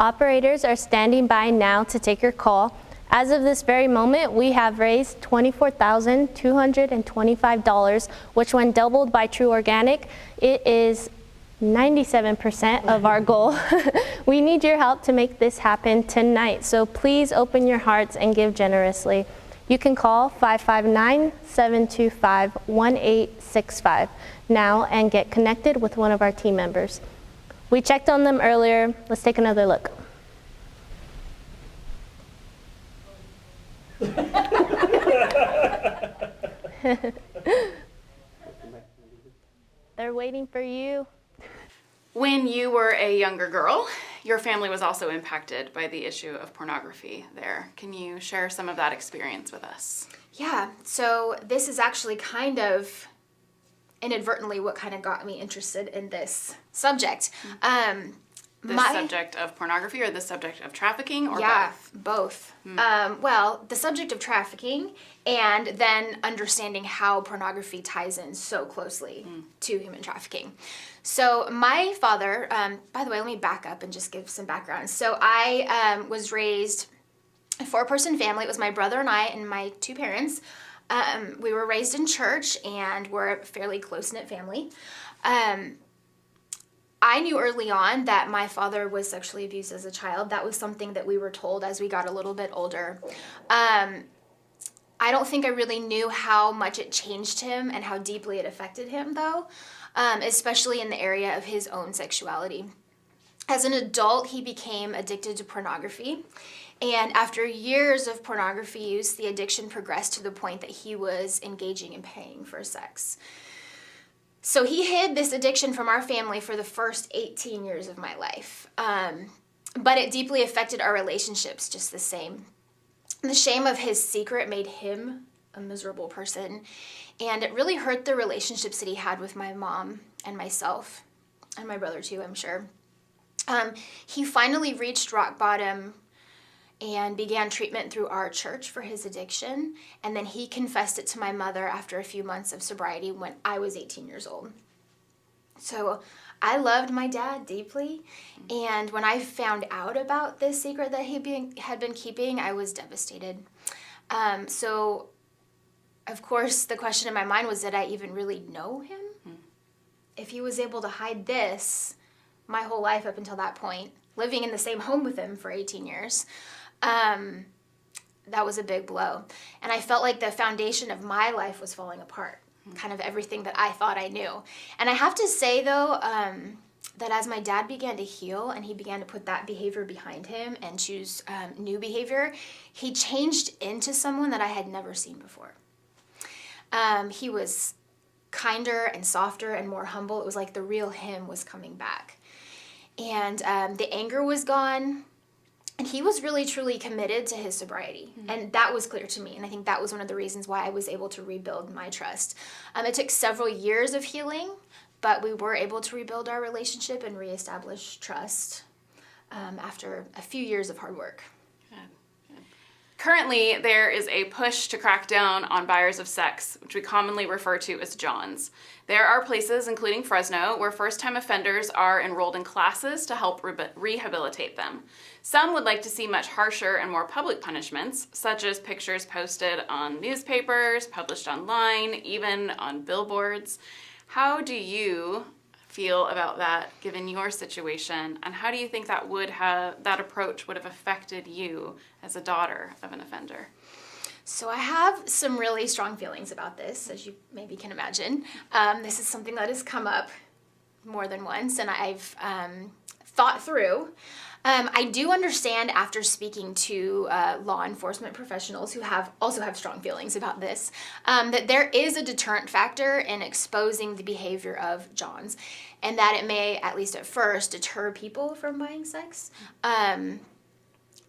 Speaker 2: Operators are standing by now to take your call. As of this very moment, we have raised $24,225, which when doubled by True Organic, it is 97% of our goal. We need your help to make this happen tonight. So please open your hearts and give generously. You can call 559-725-1865 now and get connected with one of our team members. We checked on them earlier. Let's take another look. They're waiting for you.
Speaker 18: When you were a younger girl, your family was also impacted by the issue of pornography there. Can you share some of that experience with us?
Speaker 19: Yeah, so this is actually kind of inadvertently what kind of got me interested in this subject.
Speaker 18: The subject of pornography or the subject of trafficking, or
Speaker 19: both? Well, the subject of trafficking and then understanding how pornography ties in so closely to human trafficking. So my father, by the way, let me back up and just give some background. So I was raised a 4-person family. It was my brother and I and my 2 parents. We were raised in church and we're a fairly close-knit family. I knew early on that my father was sexually abused as a child. That was something that we were told as we got a little bit older. I don't think I really knew how much it changed him and how deeply it affected him, though, especially in the area of his own sexuality. As an adult, he became addicted to pornography. And after years of pornography use, the addiction progressed to the point that he was engaging in paying for sex. So he hid this addiction from our family for the first 18 years of my life. But it deeply affected our relationships just the same. The shame of his secret made him a miserable person. And it really hurt the relationships that he had with my mom and myself, and my brother too, I'm sure. He finally reached rock bottom and began treatment through our church for his addiction. And then he confessed it to my mother after a few months of sobriety when I was 18 years old. So I loved my dad deeply. And when I found out about this secret that he had been keeping, I was devastated. So, of course, the question in my mind was, did I even really know him? If he was able to hide this my whole life up until that point, living in the same home with him for 18 years, that was a big blow. And I felt like the foundation of my life was falling apart, kind of everything that I thought I knew. And I have to say, though, that as my dad began to heal and he began to put that behavior behind him and choose new behavior, he changed into someone that I had never seen before. He was kinder and softer and more humble. It was like the real him was coming back. And the anger was gone. And he was really, truly committed to his sobriety. And that was clear to me. And I think that was one of the reasons why I was able to rebuild my trust. It took several years of healing, but we were able to rebuild our relationship and reestablish trust after a few years of hard work.
Speaker 18: Currently, there is a push to crack down on buyers of sex, which we commonly refer to as Johns. There are places, including Fresno, where first-time offenders are enrolled in classes to help rehabilitate them. Some would like to see much harsher and more public punishments, such as pictures posted on newspapers, published online, even on billboards. How do you feel about that, given your situation, and how do you think that approach would have affected you as a daughter of an offender?
Speaker 19: So I have some really strong feelings about this, as you maybe can imagine. This is something that has come up more than once, and I've thought through. I do understand, after speaking to law enforcement professionals who also have strong feelings about this, that there is a deterrent factor in exposing the behavior of Johns, and that it may, at least at first, deter people from buying sex.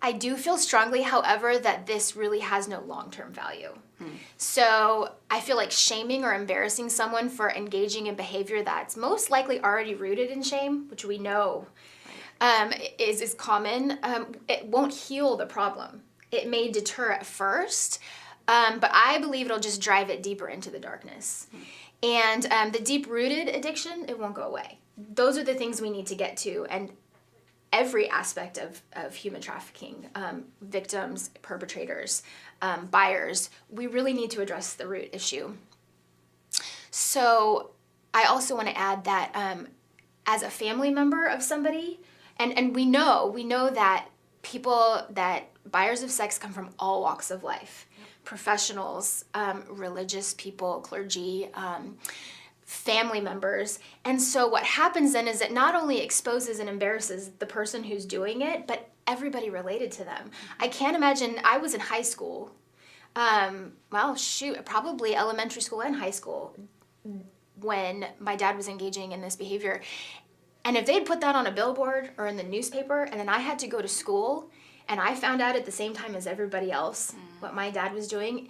Speaker 19: I do feel strongly, however, that this really has no long-term value. So I feel like shaming or embarrassing someone for engaging in behavior that's most likely already rooted in shame, which we know is common, it won't heal the problem. It may deter at first, but I believe it'll just drive it deeper into the darkness. And the deep-rooted addiction, it won't go away. Those are the things we need to get to, and every aspect of human trafficking, victims, perpetrators, buyers, we really need to address the root issue. So I also want to add that as a family member of somebody, and we know that buyers of sex come from all walks of life, professionals, religious people, clergy, family members. And so what happens then is it not only exposes and embarrasses the person who's doing it, but everybody related to them. I can't imagine, I was in high school, probably elementary school and high school, when my dad was engaging in this behavior. And if they'd put that on a billboard or in the newspaper, and then I had to go to school, and I found out at the same time as everybody else what my dad was doing,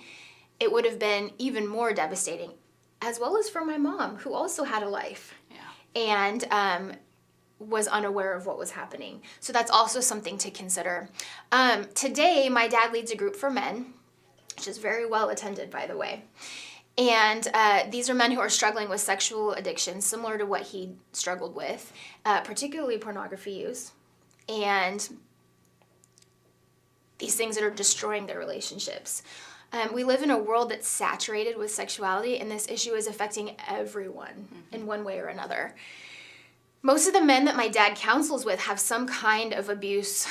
Speaker 19: it would have been even more devastating, as well as for my mom, who also had a life and was unaware of what was happening. So that's also something to consider. Today, my dad leads a group for men, which is very well attended, by the way. And these are men who are struggling with sexual addiction, similar to what he struggled with, particularly pornography use, and these things that are destroying their relationships. We live in a world that's saturated with sexuality, and this issue is affecting everyone in one way or another. Most of the men that my dad counsels with have some kind of abuse,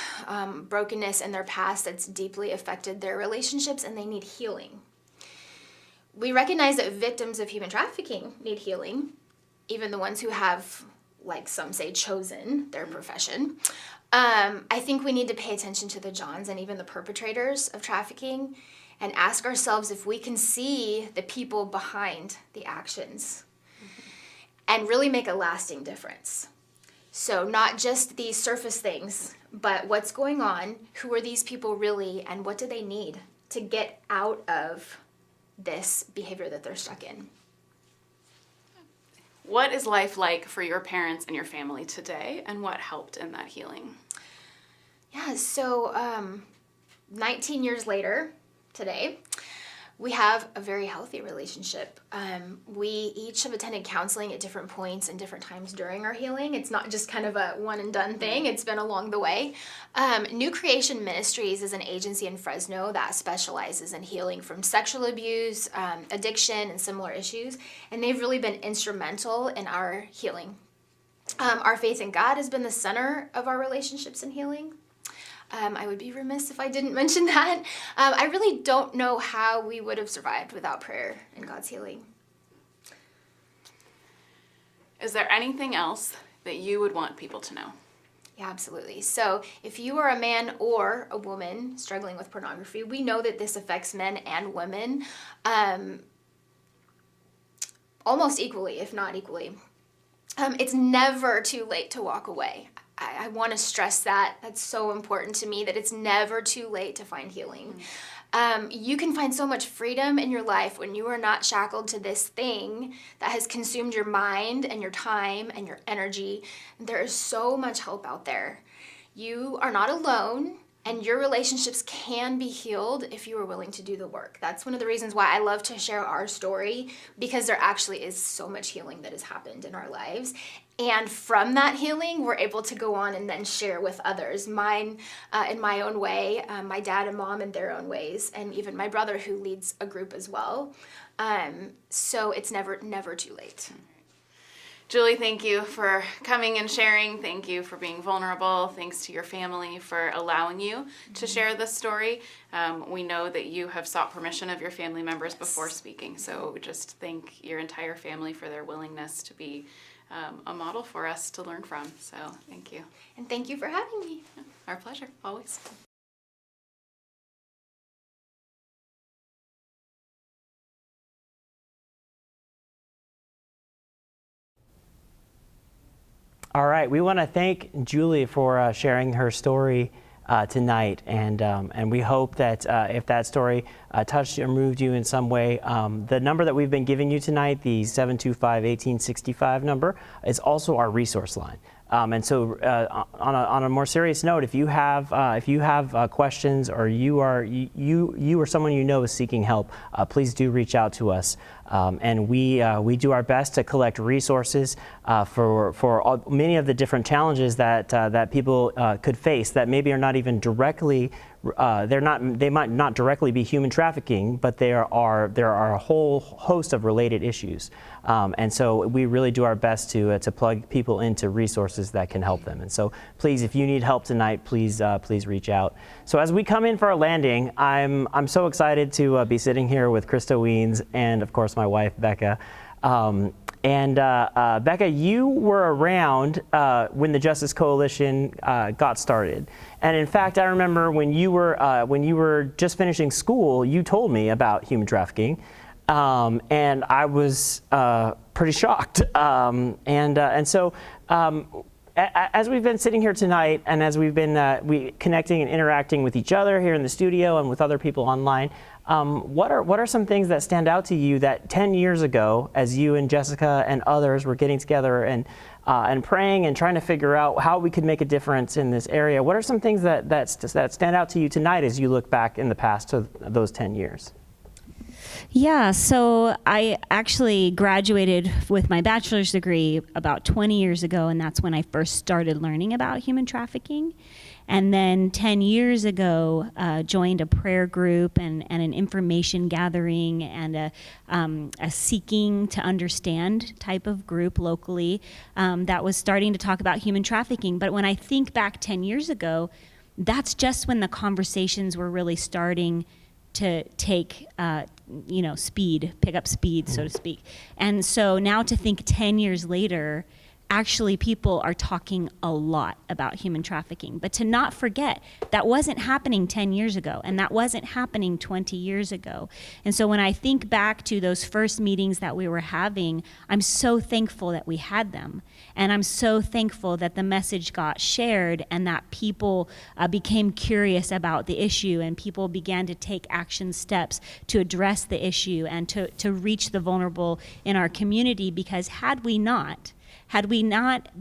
Speaker 19: brokenness in their past that's deeply affected their relationships, and they need healing. We recognize that victims of human trafficking need healing, even the ones who have, like some say, chosen their profession. I think we need to pay attention to the Johns and even the perpetrators of trafficking and ask ourselves if we can see the people behind the actions and really make a lasting difference. So not just these surface things, but what's going on, who are these people really, and what do they need to get out of this behavior that they're stuck in.
Speaker 18: What is life like for your parents and your family today, and what helped in that healing?
Speaker 19: Yeah, so 19 years later today, we have a very healthy relationship. We each have attended counseling at different points and different times during our healing. It's not just kind of a one and done thing. It's been along the way. New Creation Ministries is an agency in Fresno that specializes in healing from sexual abuse, addiction, and similar issues. And they've really been instrumental in our healing. Our faith in God has been the center of our relationships and healing. I would be remiss if I didn't mention that. I really don't know how we would have survived without prayer and God's healing.
Speaker 18: Is there anything else that you would want people to know?
Speaker 19: Yeah, absolutely. So if you are a man or a woman struggling with pornography, we know that this affects men and women almost equally, if not equally. It's never too late to walk away. I want to stress that. That's so important to me, that it's never too late to find healing. You can find so much freedom in your life when you are not shackled to this thing that has consumed your mind and your time and your energy. There is so much help out there. You are not alone, and your relationships can be healed if you are willing to do the work. That's one of the reasons why I love to share our story, because there actually is so much healing that has happened in our lives. And from that healing, we're able to go on and then share with others. Mine in my own way, my dad and mom in their own ways, and even my brother who leads a group as well. So it's never too late.
Speaker 18: Julie, thank you for coming and sharing. Thank you for being vulnerable. Thanks to your family for allowing you to share this story. We know that you have sought permission of your family members before speaking. So just thank your entire family for their willingness to be a model for us to learn from. So thank you.
Speaker 19: And thank you for having me.
Speaker 18: Our pleasure, always.
Speaker 1: All right, we want to thank Julie for sharing her story tonight, and we hope that if that story touched or moved you in some way, the number that we've been giving you tonight, the 725-1865 number, is also our resource line. And so, on a more serious note, if you have questions, or you or someone you know is seeking help, please do reach out to us. And we do our best to collect resources for many of the different challenges that people could face that maybe are not even directly they might not directly be human trafficking, but there are a whole host of related issues. And so we really do our best to plug people into resources that can help them. And so please, if you need help tonight, please reach out. So as we come in for our landing, I'm so excited to be sitting here with Krista Weens and of course my wife Bekah. Bekah, you were around when the Justice Coalition got started, and in fact, I remember when you were just finishing school, you told me about human trafficking, and I was pretty shocked. So as we've been sitting here tonight, and as we've been connecting and interacting with each other here in the studio and with other people online. What are some things that stand out to you that 10 years ago, as you and Jessica and others were getting together and praying and trying to figure out how we could make a difference in this area, what are some things that stand out to you tonight as you look back in the past to those 10 years?
Speaker 6: Yeah, so I actually graduated with my bachelor's degree about 20 years ago, and that's when I first started learning about human trafficking. And then 10 years ago, joined a prayer group and an information gathering and a seeking to understand type of group locally that was starting to talk about human trafficking. But when I think back 10 years ago, that's just when the conversations were really starting to take, pick up speed, so to speak. And so now to think 10 years later, actually people are talking a lot about human trafficking. But to not forget, that wasn't happening 10 years ago, and that wasn't happening 20 years ago. And so when I think back to those first meetings that we were having, I'm so thankful that we had them. And I'm so thankful that the message got shared and that people became curious about the issue, and people began to take action steps to address the issue and to reach the vulnerable in our community. Because had we not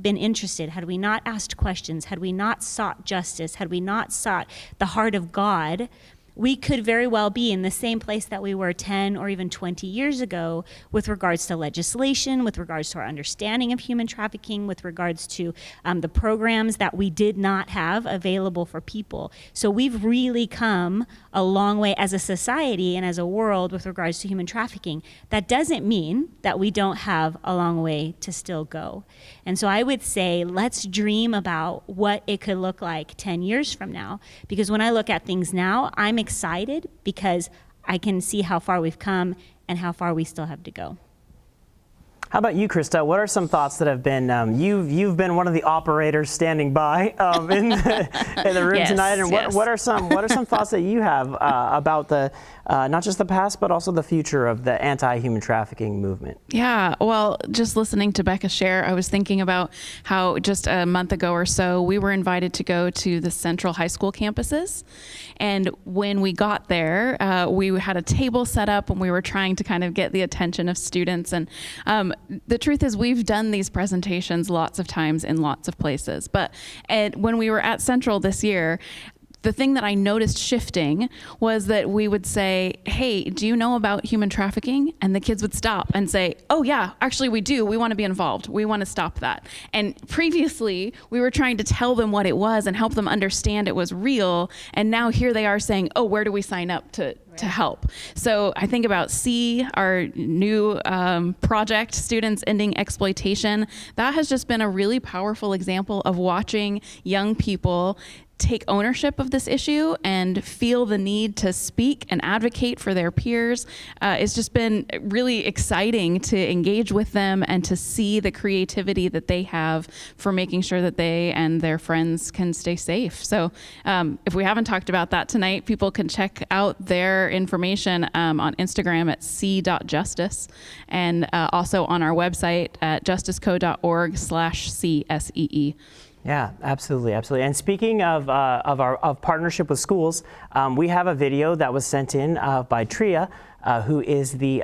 Speaker 6: been interested, had we not asked questions, had we not sought justice, had we not sought the heart of God, we could very well be in the same place that we were 10 or even 20 years ago with regards to legislation, with regards to our understanding of human trafficking, with regards to the programs that we did not have available for people. So we've really come a long way as a society and as a world with regards to human trafficking. That doesn't mean that we don't have a long way to still go. And so I would say, let's dream about what it could look like 10 years from now. Because when I look at things now, I'm excited because I can see how far we've come and how far we still have to go.
Speaker 1: How about you, Krista? What are some thoughts that have been, you've been one of the operators standing by in the room tonight, and what are some thoughts that you have about the not just the past but also the future of the anti-human trafficking movement?
Speaker 10: Yeah, well, just listening to Bekah share, I was thinking about how just a month ago or so we were invited to go to the Central High School campuses, and when we got there, we had a table set up and we were trying to kind of get the attention of students. And the truth is, we've done these presentations lots of times in lots of places, but when we were at Central this year, the thing that I noticed shifting was that we would say, hey, do you know about human trafficking? And the kids would stop and say, oh yeah, actually we do. We want to be involved. We want to stop that. And previously we were trying to tell them what it was and help them understand it was real. And now here they are saying, oh, where do we sign up to help? So I think about C, our new project, Students Ending Exploitation. That has just been a really powerful example of watching young people take ownership of this issue and feel the need to speak and advocate for their peers. It's just been really exciting to engage with them and to see the creativity that they have for making sure that they and their friends can stay safe. So if we haven't talked about that tonight, people can check out their information on Instagram at c.justice and also on our website at justiceco.org/CSEE.
Speaker 1: Yeah, absolutely, absolutely. And speaking of partnership with schools, we have a video that was sent in by Tria, who is the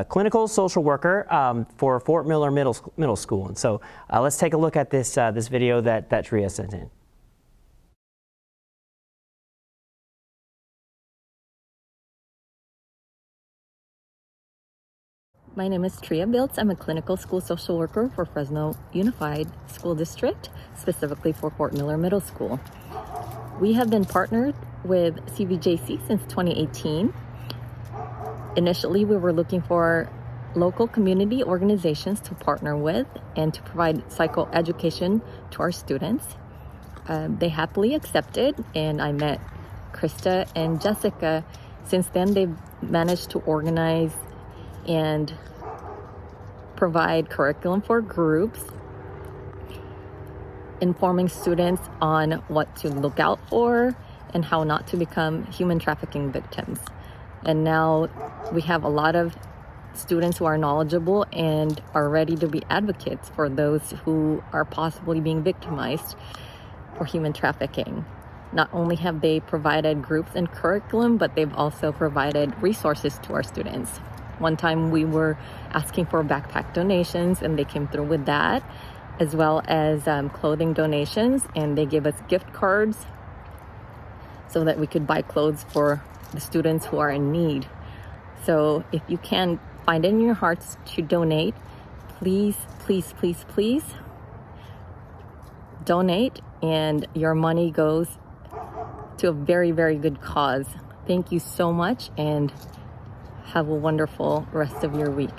Speaker 1: clinical social worker for Fort Miller Middle School. And so let's take a look at this video that Tria sent in.
Speaker 20: My name is Tria Biltz. I'm a clinical school social worker for Fresno Unified School District, specifically for Fort Miller Middle School. We have been partnered with CVJC since 2018. Initially, we were looking for local community organizations to partner with and to provide psychoeducation to our students. They happily accepted, and I met Krista and Jessica. Since then, they've managed to organize and provide curriculum for groups, informing students on what to look out for and how not to become human trafficking victims. And now we have a lot of students who are knowledgeable and are ready to be advocates for those who are possibly being victimized for human trafficking. Not only have they provided groups and curriculum, but they've also provided resources to our students. One time we were asking for backpack donations and they came through with that, as well as clothing donations, and they gave us gift cards so that we could buy clothes for the students who are in need. So if you can find it in your hearts to donate, please, please, please, please donate, and your money goes to a very, very good cause. Thank you so much, and have a wonderful rest of your week.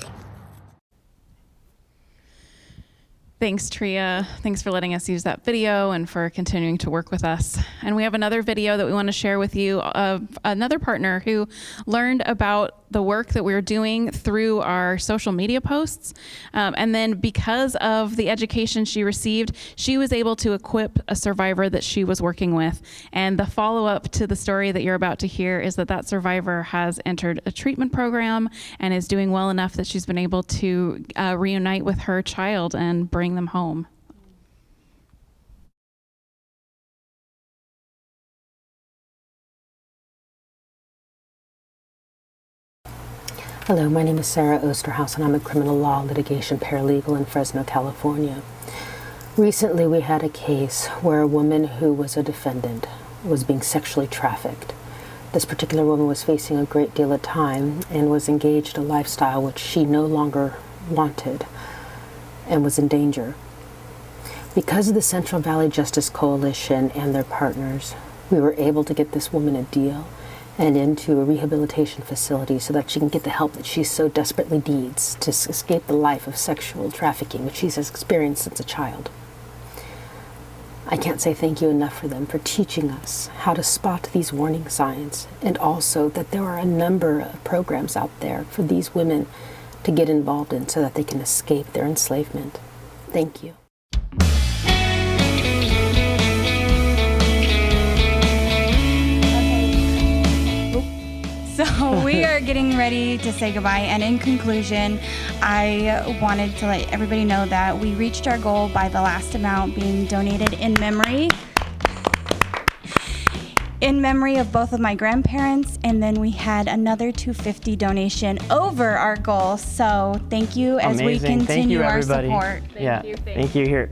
Speaker 10: Thanks, Tria. Thanks for letting us use that video and for continuing to work with us. And we have another video that we want to share with you of another partner who learned about the work that we're doing through our social media posts. And then because of the education she received, she was able to equip a survivor that she was working with. And the follow-up to the story that you're about to hear is that that survivor has entered a treatment program and is doing well enough that she's been able to reunite with her child and bring them home.
Speaker 21: Hello, my name is Sarah Osterhaus, and I'm a criminal law litigation paralegal in Fresno, California. Recently, we had a case where a woman who was a defendant was being sexually trafficked. This particular woman was facing a great deal of time and was engaged in a lifestyle which she no longer wanted and was in danger. Because of the Central Valley Justice Coalition and their partners, we were able to get this woman a deal and into a rehabilitation facility so that she can get the help that she so desperately needs to escape the life of sexual trafficking, which she has experienced since a child. I can't say thank you enough for them for teaching us how to spot these warning signs, and also that there are a number of programs out there for these women to get involved in so that they can escape their enslavement. Thank you.
Speaker 13: So we are getting ready to say goodbye, and in conclusion, I wanted to let everybody know that we reached our goal by the last amount being donated in memory of both of my grandparents, and then we had another $250 donation over our goal. So thank you as we continue our support.
Speaker 1: Thank you here.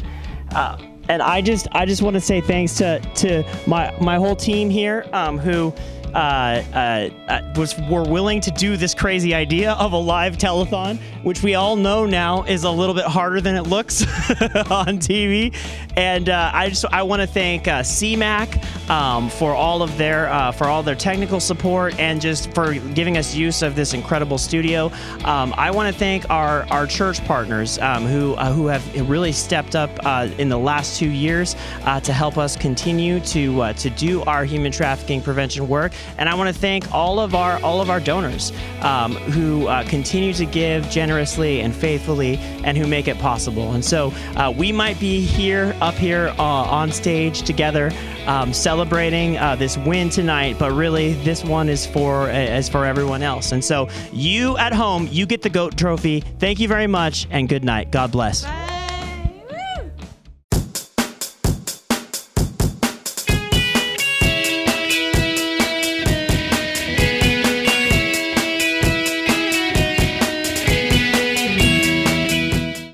Speaker 1: And I just want to say thanks to my whole team here who were willing to do this crazy idea of a live telethon, which we all know now is a little bit harder than it looks on TV. And I want to thank CMAC for all their technical support and just for giving us use of this incredible studio. I want to thank our church partners who have really stepped up in the last 2 years to help us continue to do our human trafficking prevention work. And I want to thank all of our donors who continue to give generously and faithfully and who make it possible. And so we might be up here on stage together celebrating this win tonight, but really this one is for everyone else. And so you at home, you get the GOAT trophy. Thank you very much, and good night. God bless.
Speaker 10: Bye.